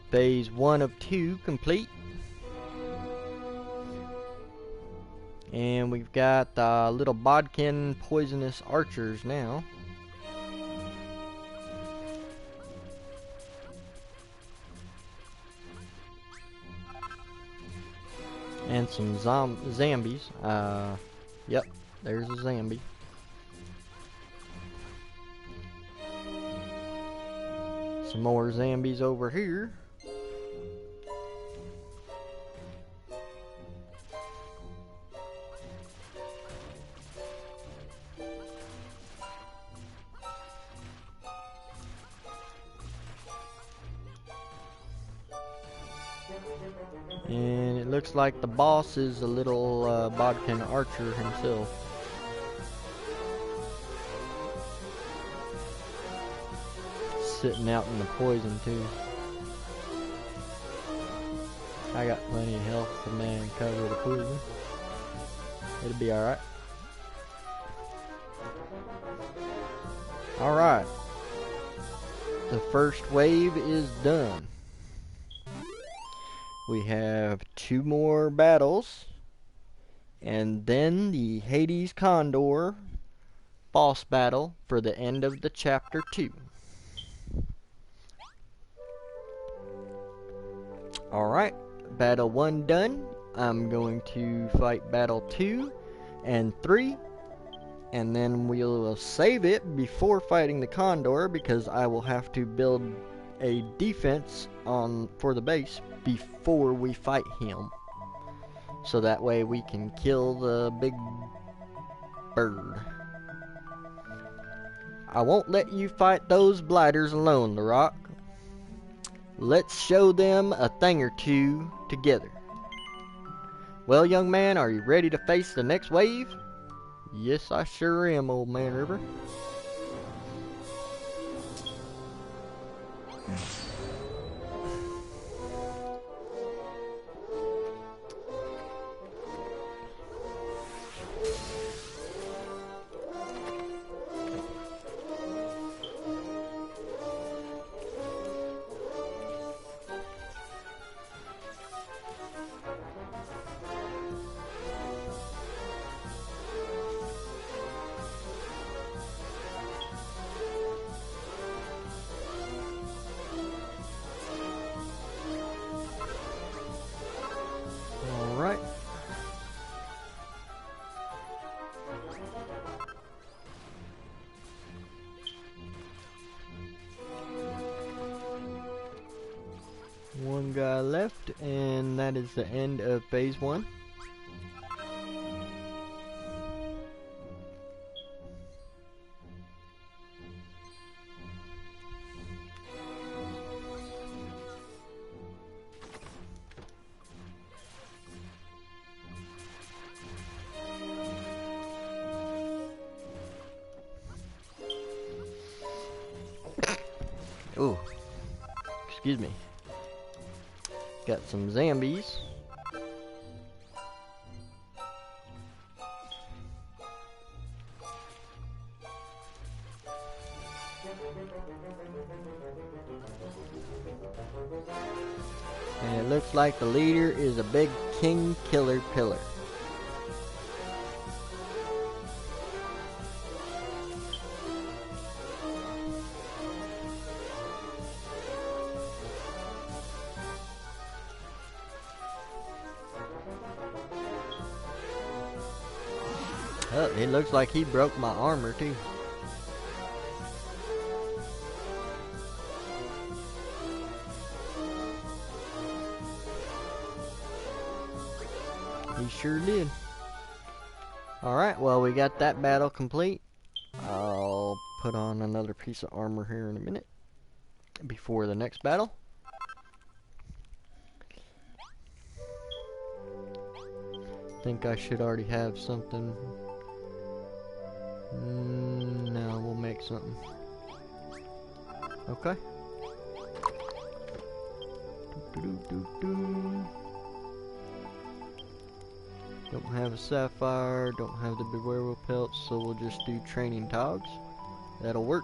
phase 1 of 2 complete. And we've got the little bodkin poisonous archers now. And some zombies. Yep, there's a zombie. Some more zombies over here. And it looks like the boss is a little bodkin archer himself. Sitting out in the poison too. I got plenty of health to man cover the poison. It'll be alright. Alright. The first wave is done. We have 2 more battles. And then the Hades Condor boss battle for the end of the chapter 2. Alright, battle 1 done. I'm going to fight battle 2 and 3. And then we'll save it before fighting the Condor, because I will have to build a defense for the base before we fight him. So that way we can kill the big bird. I won't let you fight those blighters alone, Larock. Let's show them a thing or two together. Well, young man, are you ready to face the next wave? Yes, I sure am, old man River. Alright. One guy left, and that is the end of phase 1. Oh, excuse me. Got some zombies. And it looks like the leader is a big king killer pillar. Oh, it looks like he broke my armor too. He sure did. Alright, well, we got that battle complete. I'll put on another piece of armor here in a minute before the next battle. Think I should already have something. No, we'll make something. Okay. Don't have a sapphire, don't have the werewolf pelts, so we'll just do training togs. That'll work.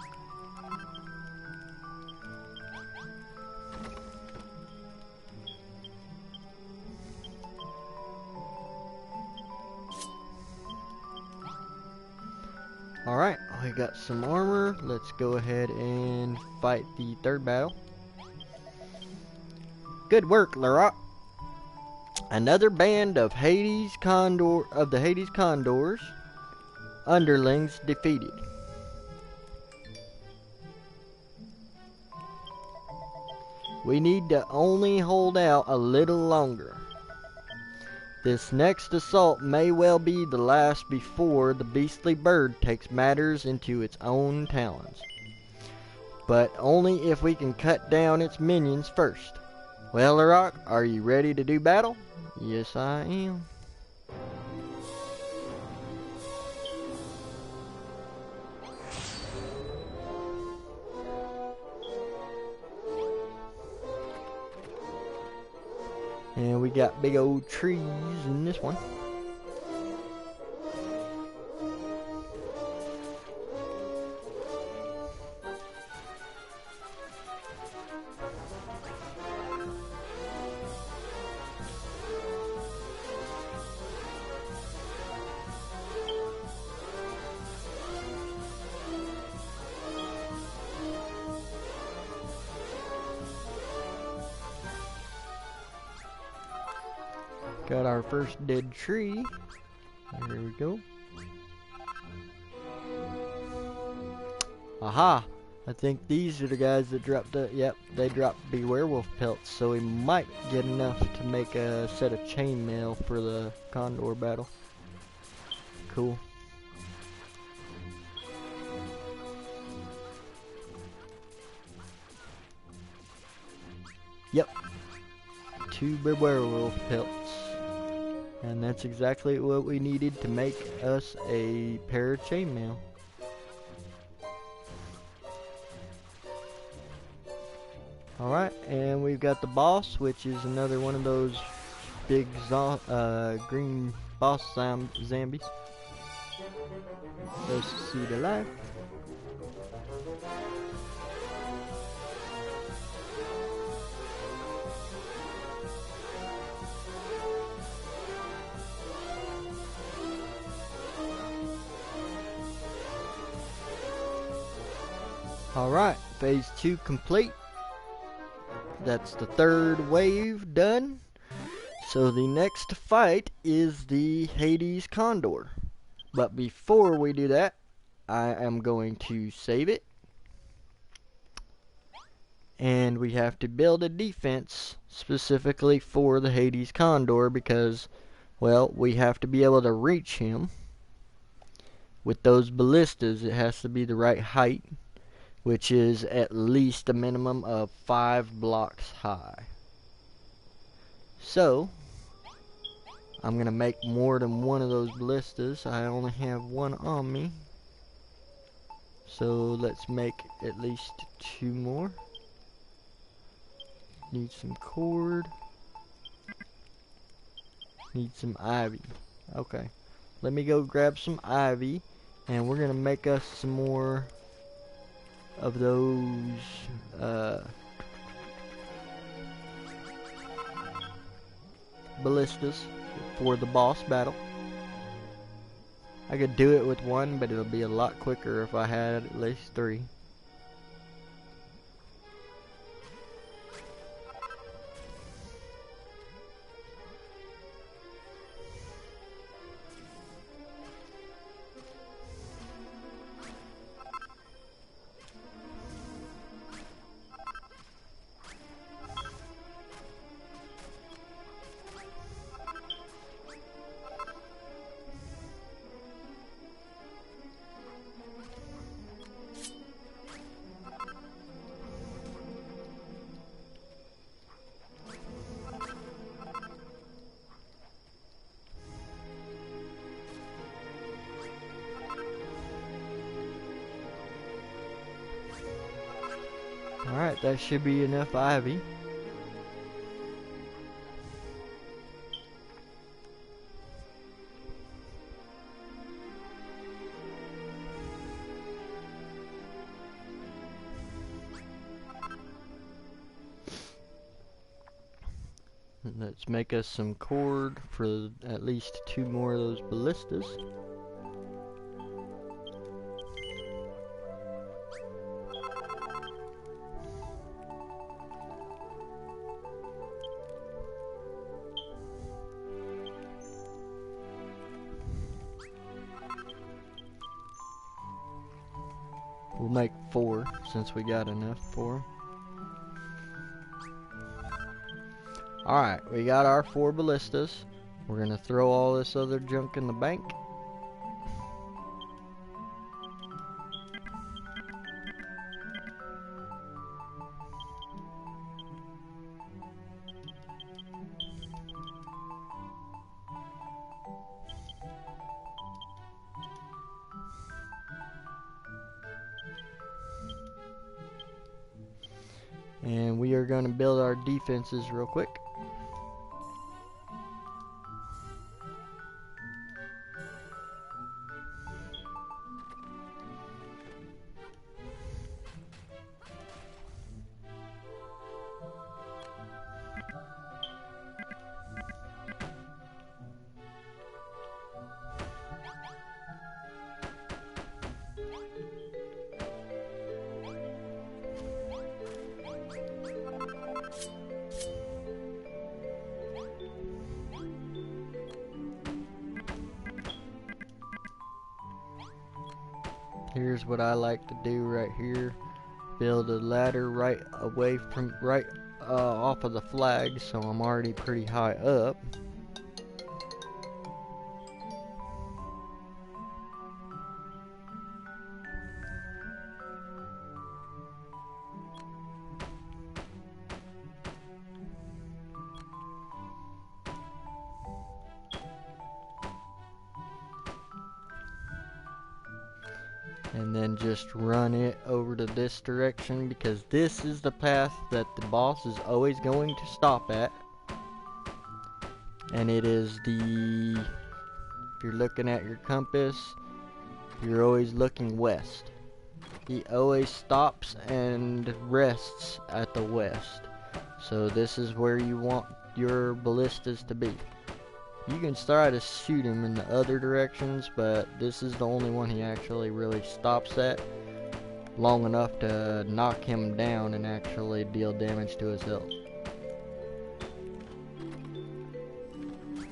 Alright, we got some armor. Let's go ahead and fight the third battle. Good work, Larock. Another band of the Hades Condors underlings defeated. We need to only hold out a little longer. This next assault may well be the last before the beastly bird takes matters into its own talons. But only if we can cut down its minions first. Well, Larock, are you ready to do battle? Yes, I am. And we got big old trees in this one. Got our first dead tree. There we go. Aha! I think these are the guys that dropped the... Yep, they dropped the werewolf pelts. So we might get enough to make a set of chainmail for the condor battle. Cool. Yep. 2 werewolf pelts. And that's exactly what we needed to make us a pair of chainmail. Alright, and we've got the boss, which is another one of those big green boss zombies. Let's see the life. Alright, phase 2 complete. That's the 3rd wave done. So the next fight is the Hades Condor. But before we do that, I am going to save it. And we have to build a defense specifically for the Hades Condor because, well, we have to be able to reach him. With those ballistas, it has to be the right height, which is at least a minimum of 5 blocks high. So, I'm going to make more than one of those ballistas. I only have one on me. So, let's make at least 2 more. Need some cord. Need some ivy. Okay. Let me go grab some ivy. And we're going to make us some more of those ballistas for the boss battle. I could do it with one, but it'll be a lot quicker if I had at least 3. Alright, that should be enough ivy. Let's make us some cord for at least 2 more of those ballistas. We'll make 4 since we got enough for 'em. Alright, we got our 4 ballistas. We're gonna throw all this other junk in the bank. And we are gonna build our defenses real quick. Here's what I like to do right here. Build a ladder right away from, off of the flag, so I'm already pretty high up. And then just run it over to this direction, because this is the path that the boss is always going to stop at. And it is the, if you're looking at your compass, you're always looking west. He always stops and rests at the west. So this is where you want your ballistas to be. You can try to shoot him in the other directions, but this is the only one he actually really stops at long enough to knock him down and actually deal damage to his health.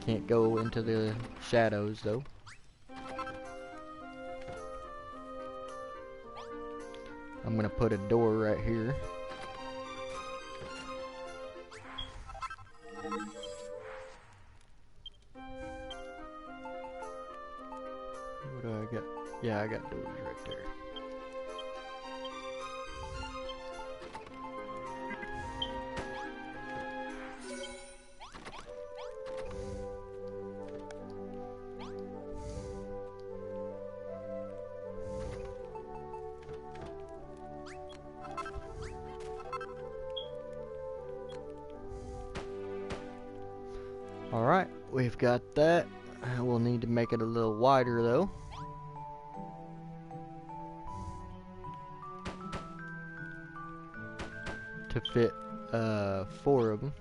Can't go into the shadows though. I'm gonna put a door right here. What do I got? Yeah, I got doors right there. Alright, we've got that. We'll need to make it a little wider though. to fit 4 of them.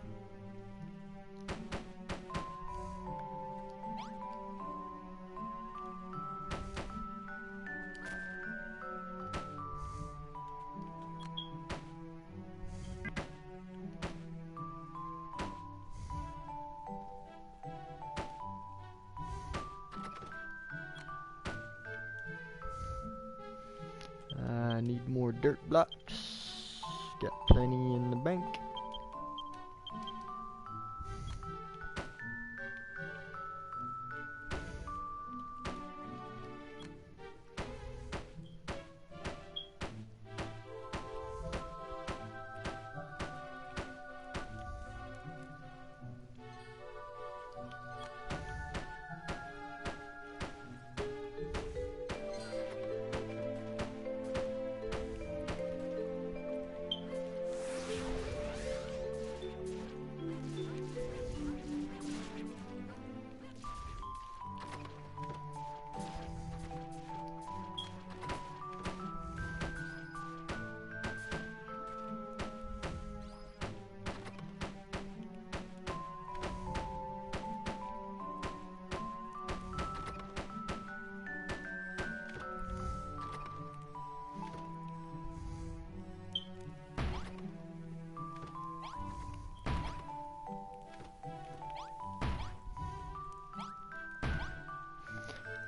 I need more dirt blocks. Got plenty in the bank.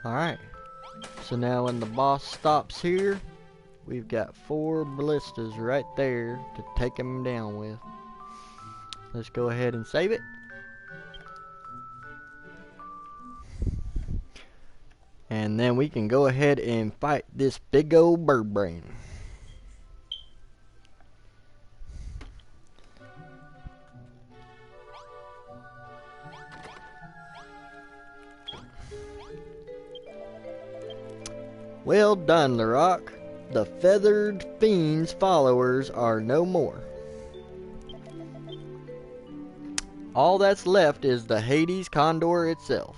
Alright, so now when the boss stops here, we've got 4 ballistas right there to take him down with. Let's go ahead and save it. And then we can go ahead and fight this big old bird brain. Well done, Larok. The feathered fiend's followers are no more. All that's left is the Hades condor itself,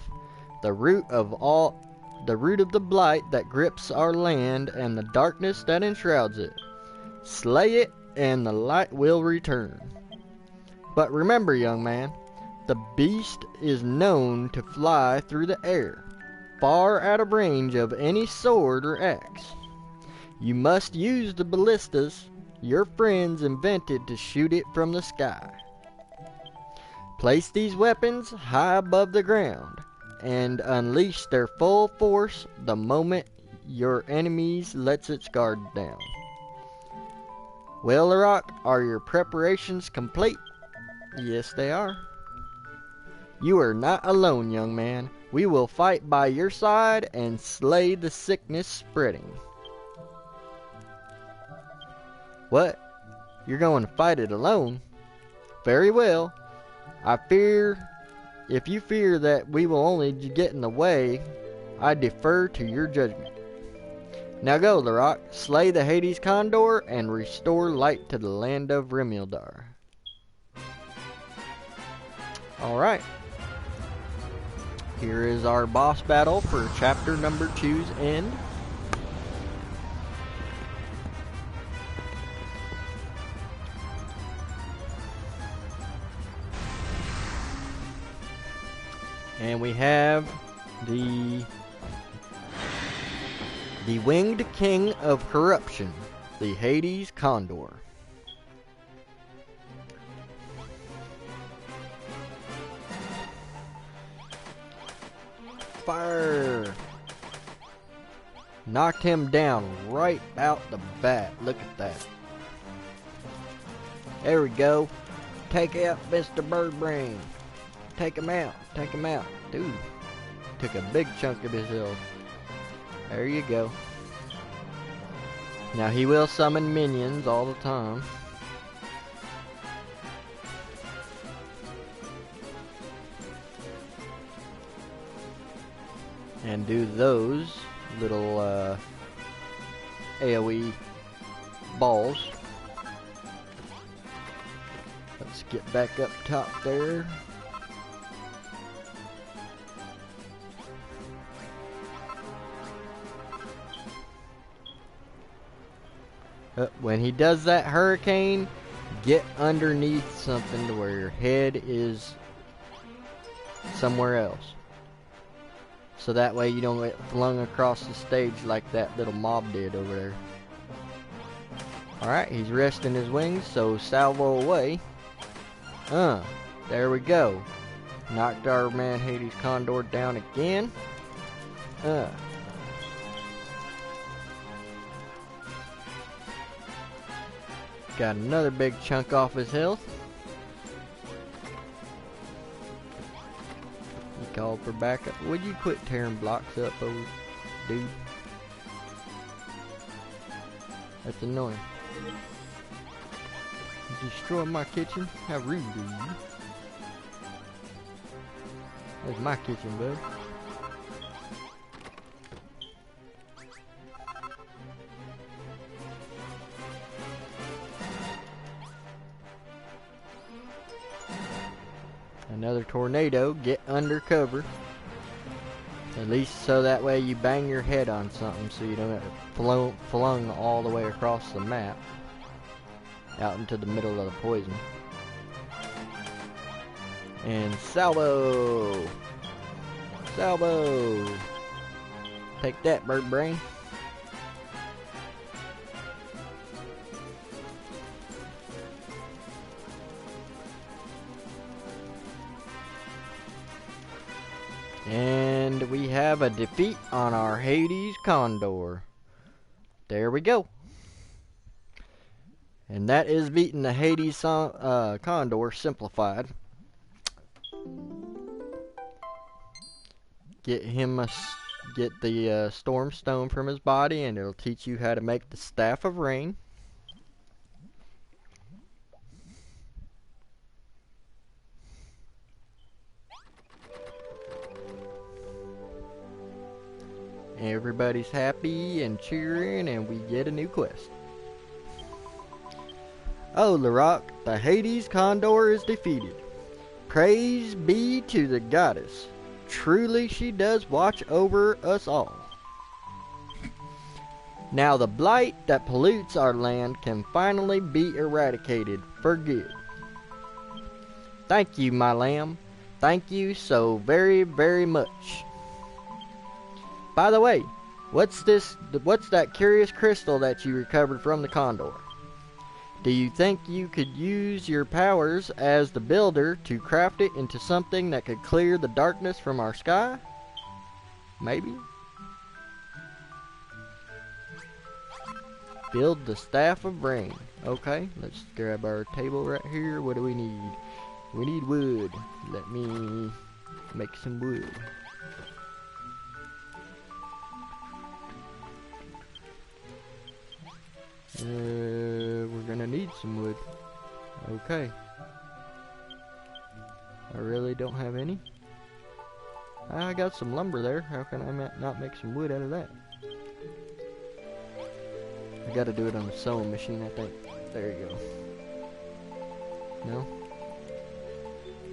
the root of the blight that grips our land and the darkness that enshrouds it. Slay it and the light will return. But remember, young man, the beast is known to fly through the air, far out of range of any sword or axe. You must use the ballistas your friends invented to shoot it from the sky. Place these weapons high above the ground and unleash their full force the moment your enemies lets its guard down. Well, Larok, are your preparations complete? Yes, they are. You are not alone, young man. We will fight by your side and slay the sickness spreading. What? You're going to fight it alone? Very well. If you fear that we will only get in the way, I defer to your judgment. Now go, Larok, slay the Hades condor and restore light to the land of Remildar. Alright. Here is our boss battle for chapter number 2's end. And we have the winged king of corruption, the Hades condor. Fire! Knocked him down right out the bat. Look at that. There we go. Take out Mr. Birdbrain. Take him out. Take him out. Dude. Took a big chunk of his health. There you go. Now he will summon minions all the time. And do those little AoE balls. Let's get back up top there. When he does that hurricane, get underneath something to where your head is somewhere else. So that way you don't get flung across the stage like that little mob did over there. Alright, he's resting his wings, so salvo away. There we go. Knocked our man Hades Condor down again. Got another big chunk off his health. He called for backup. Would you quit tearing blocks up, old dude? That's annoying. You destroy my kitchen? How rude are you? That's my kitchen, bud. Another tornado. Get under cover. At least so that way you bang your head on something so you don't get flung all the way across the map out into the middle of the poison. And salvo! Salvo! Take that, bird brain. And we have a defeat on our Hades Condor. There we go. And that is beating the Hades Condor simplified. Get the storm stone from his body, and it'll teach you how to make the staff of rain. Everybody's happy and cheering, and we get a new quest. Oh, Larok, the Hades Condor is defeated. Praise be to the goddess. Truly she does watch over us all. Now the blight that pollutes our land can finally be eradicated for good. Thank you, my lamb. Thank you so very, very much. By the way, what's that curious crystal that you recovered from the Condor? Do you think you could use your powers as the builder to craft it into something that could clear the darkness from our sky? Maybe? Build the staff of rain. Okay, let's grab our table right here. What do we need? We need wood. Let me make some wood. We're gonna need some wood. Okay. I really don't have any. I got some lumber there. How can I not make some wood out of that? I gotta do it on the sewing machine, I think. There you go. No?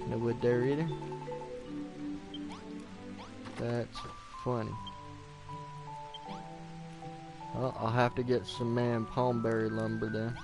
No wood there either? That's funny. Well, I'll have to get some palmberry lumber then.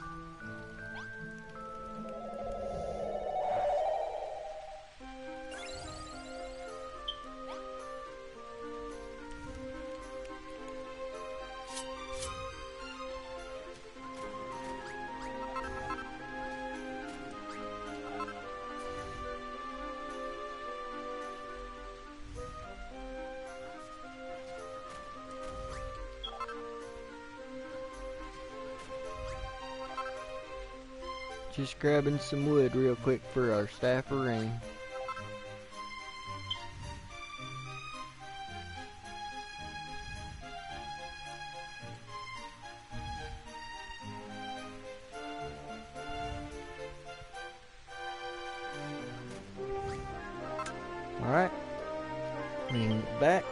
Just grabbing some wood real quick for our staff of rain. Alright. Bring it back.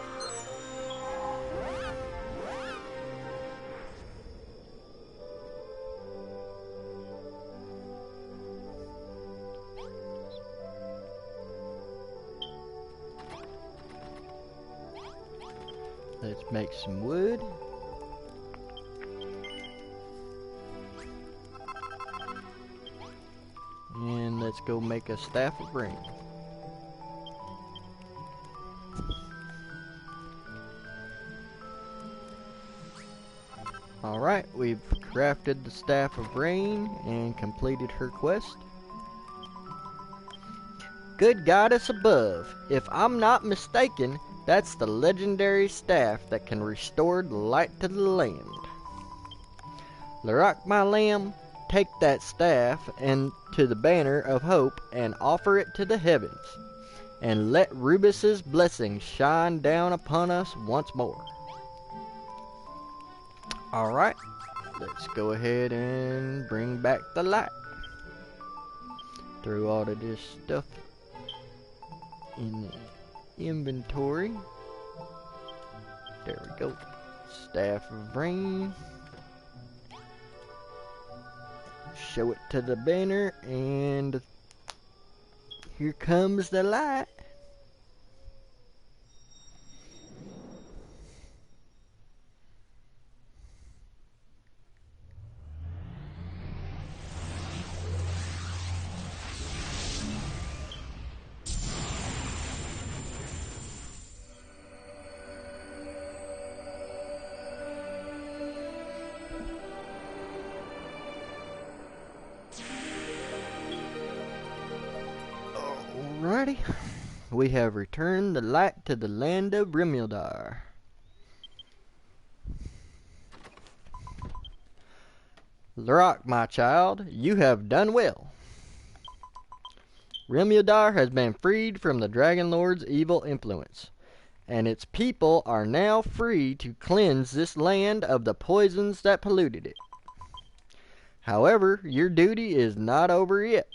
Let's make some wood. let's go make a staff of rain. Alright, we've crafted the staff of rain and completed her quest. Good goddess above, if I'm not mistaken, that's the legendary staff that can restore the light to the land. Larock, my lamb, take that staff and to the banner of hope and offer it to the heavens, and let Rubus's blessings shine down upon us once more. Alright, let's go ahead and bring back the light. Throw all of this stuff in the inventory. There we go. Staff of rain. Show it to the banner, and here comes the light. Alrighty, we have returned the light to the land of Rimildar. Larock, my child, you have done well. Rimildar has been freed from the Dragon Lord's evil influence, and its people are now free to cleanse this land of the poisons that polluted it. However, your duty is not over yet.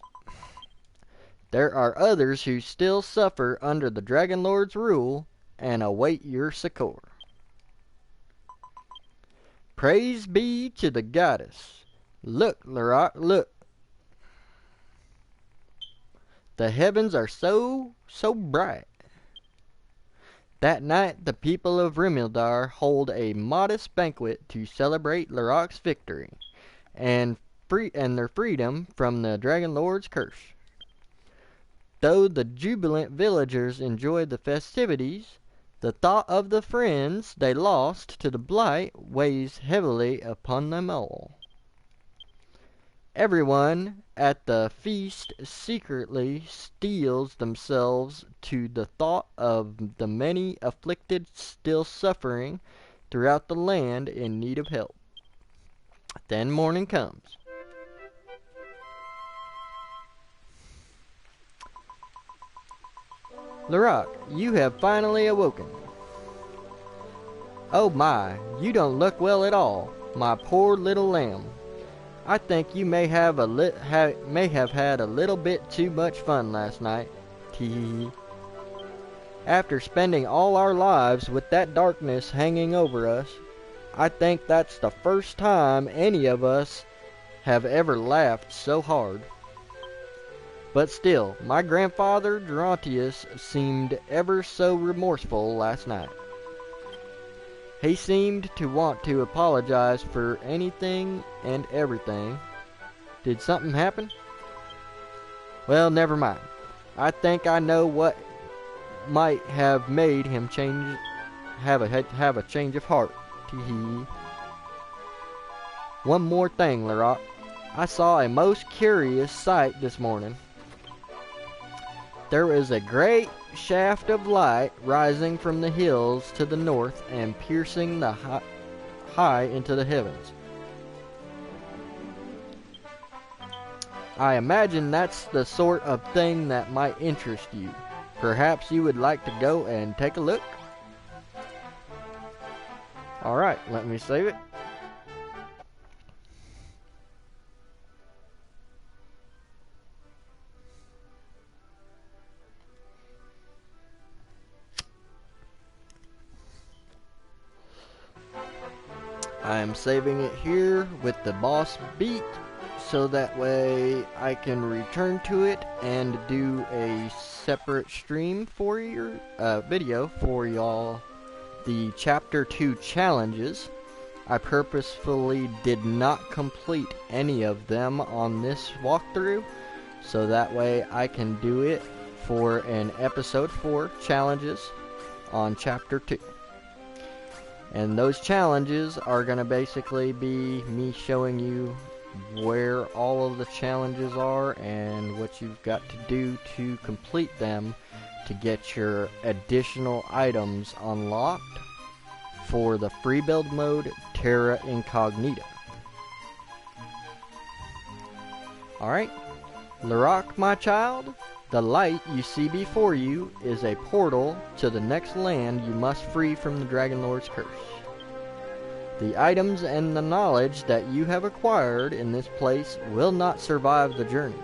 There are others who still suffer under the Dragon Lord's rule and await your succor. Praise be to the goddess. Look, Larock, look. The heavens are so bright. That night the people of Rimildar hold a modest banquet to celebrate Larock's victory and their freedom from the Dragon Lord's curse. Though the jubilant villagers enjoy the festivities, the thought of the friends they lost to the blight weighs heavily upon them all. Everyone at the feast secretly steels themselves to the thought of the many afflicted still suffering throughout the land in need of help. Then morning comes. Larock, you have finally awoken. Oh my, you don't look well at all, my poor little lamb. I think you may have had a little bit too much fun last night. Tee. After spending all our lives with that darkness hanging over us, I think that's the first time any of us have ever laughed so hard. But still, my grandfather Gerontius seemed ever so remorseful last night. He seemed to want to apologize for anything and everything. Did something happen? Well, never mind. I think I know what might have made him have a change of heart. Tee-hee. One more thing, Larock. I saw a most curious sight this morning. There is a great shaft of light rising from the hills to the north and piercing the high into the heavens. I imagine that's the sort of thing that might interest you. Perhaps you would like to go and take a look? Alright, let me save it. I am saving it here with the boss beat, so that way I can return to it and do a separate stream for your video for y'all. The chapter 2 challenges. I purposefully did not complete any of them on this walkthrough, so that way I can do it for an episode 4 challenges on chapter 2. And those challenges are going to basically be me showing you where all of the challenges are and what you've got to do to complete them to get your additional items unlocked for the free build mode Terra Incognita. Alright, Larock, my child, the light you see before you is a portal to the next land you must free from the Dragon Lord's curse. The items and the knowledge that you have acquired in this place will not survive the journey.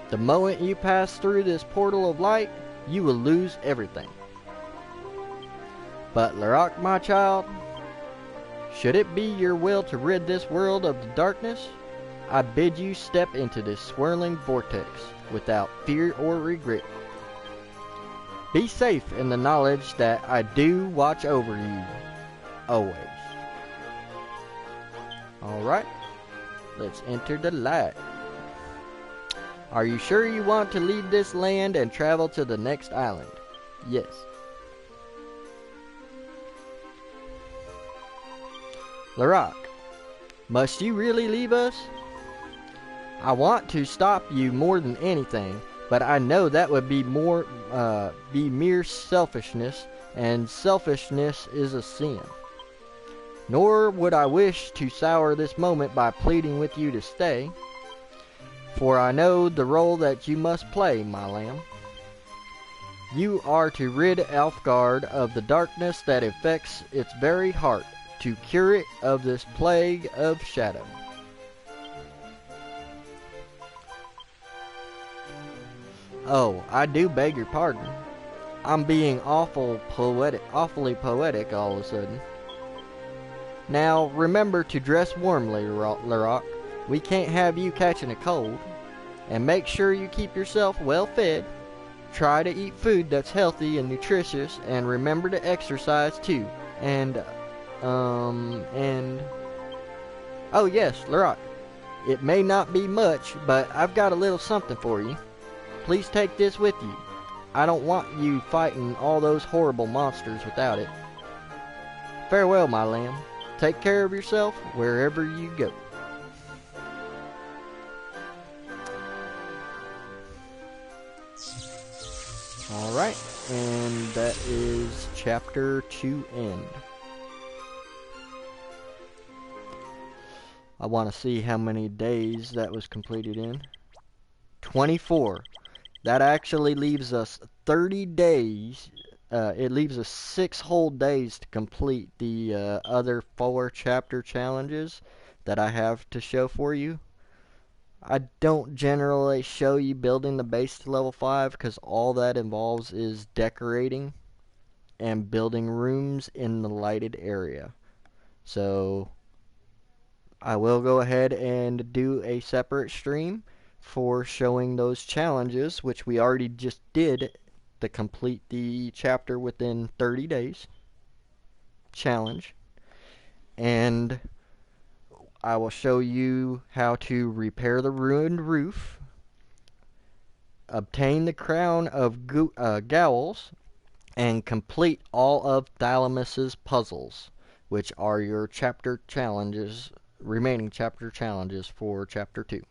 The moment you pass through this portal of light, you will lose everything. But Larock, my child, should it be your will to rid this world of the darkness, I bid you step into this swirling vortex without fear or regret. Be safe in the knowledge that I do watch over you, always. Alright, let's enter the light. Are you sure you want to leave this land and travel to the next island? Yes. Larock, must you really leave us? I want to stop you more than anything, but I know that would be mere selfishness, and selfishness is a sin. Nor would I wish to sour this moment by pleading with you to stay, for I know the role that you must play, my lamb. You are to rid Alefgard of the darkness that affects its very heart, to cure it of this plague of shadow. Oh, I do beg your pardon. I'm being awfully poetic all of a sudden. Now, remember to dress warmly, Larock. We can't have you catching a cold. And make sure you keep yourself well fed. Try to eat food that's healthy and nutritious, and remember to exercise too. Oh yes, Larock. It may not be much, but I've got a little something for you. Please take this with you. I don't want you fighting all those horrible monsters without it. Farewell, my lamb. Take care of yourself wherever you go. Alright, and that is chapter 2 end. I want to see how many days that was completed in. 24. That actually leaves us 30 days. It leaves us 6 whole days to complete the other 4 chapter challenges that I have to show for you. I don't generally show you building the base to level 5 because all that involves is decorating and building rooms in the lighted area. So I will go ahead and do a separate stream for showing those challenges, which we already just did to complete the chapter within 30 days challenge. And I will show you how to repair the ruined roof, obtain the crown of Gowls, and complete all of Thalamus's puzzles, which are your chapter challenges, remaining chapter challenges for chapter 2.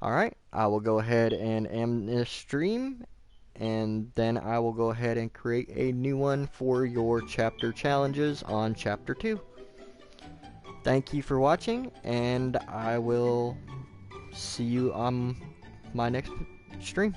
Alright, I will go ahead and end this stream, and then I will go ahead and create a new one for your chapter challenges on chapter 2. Thank you for watching, and I will see you on my next stream.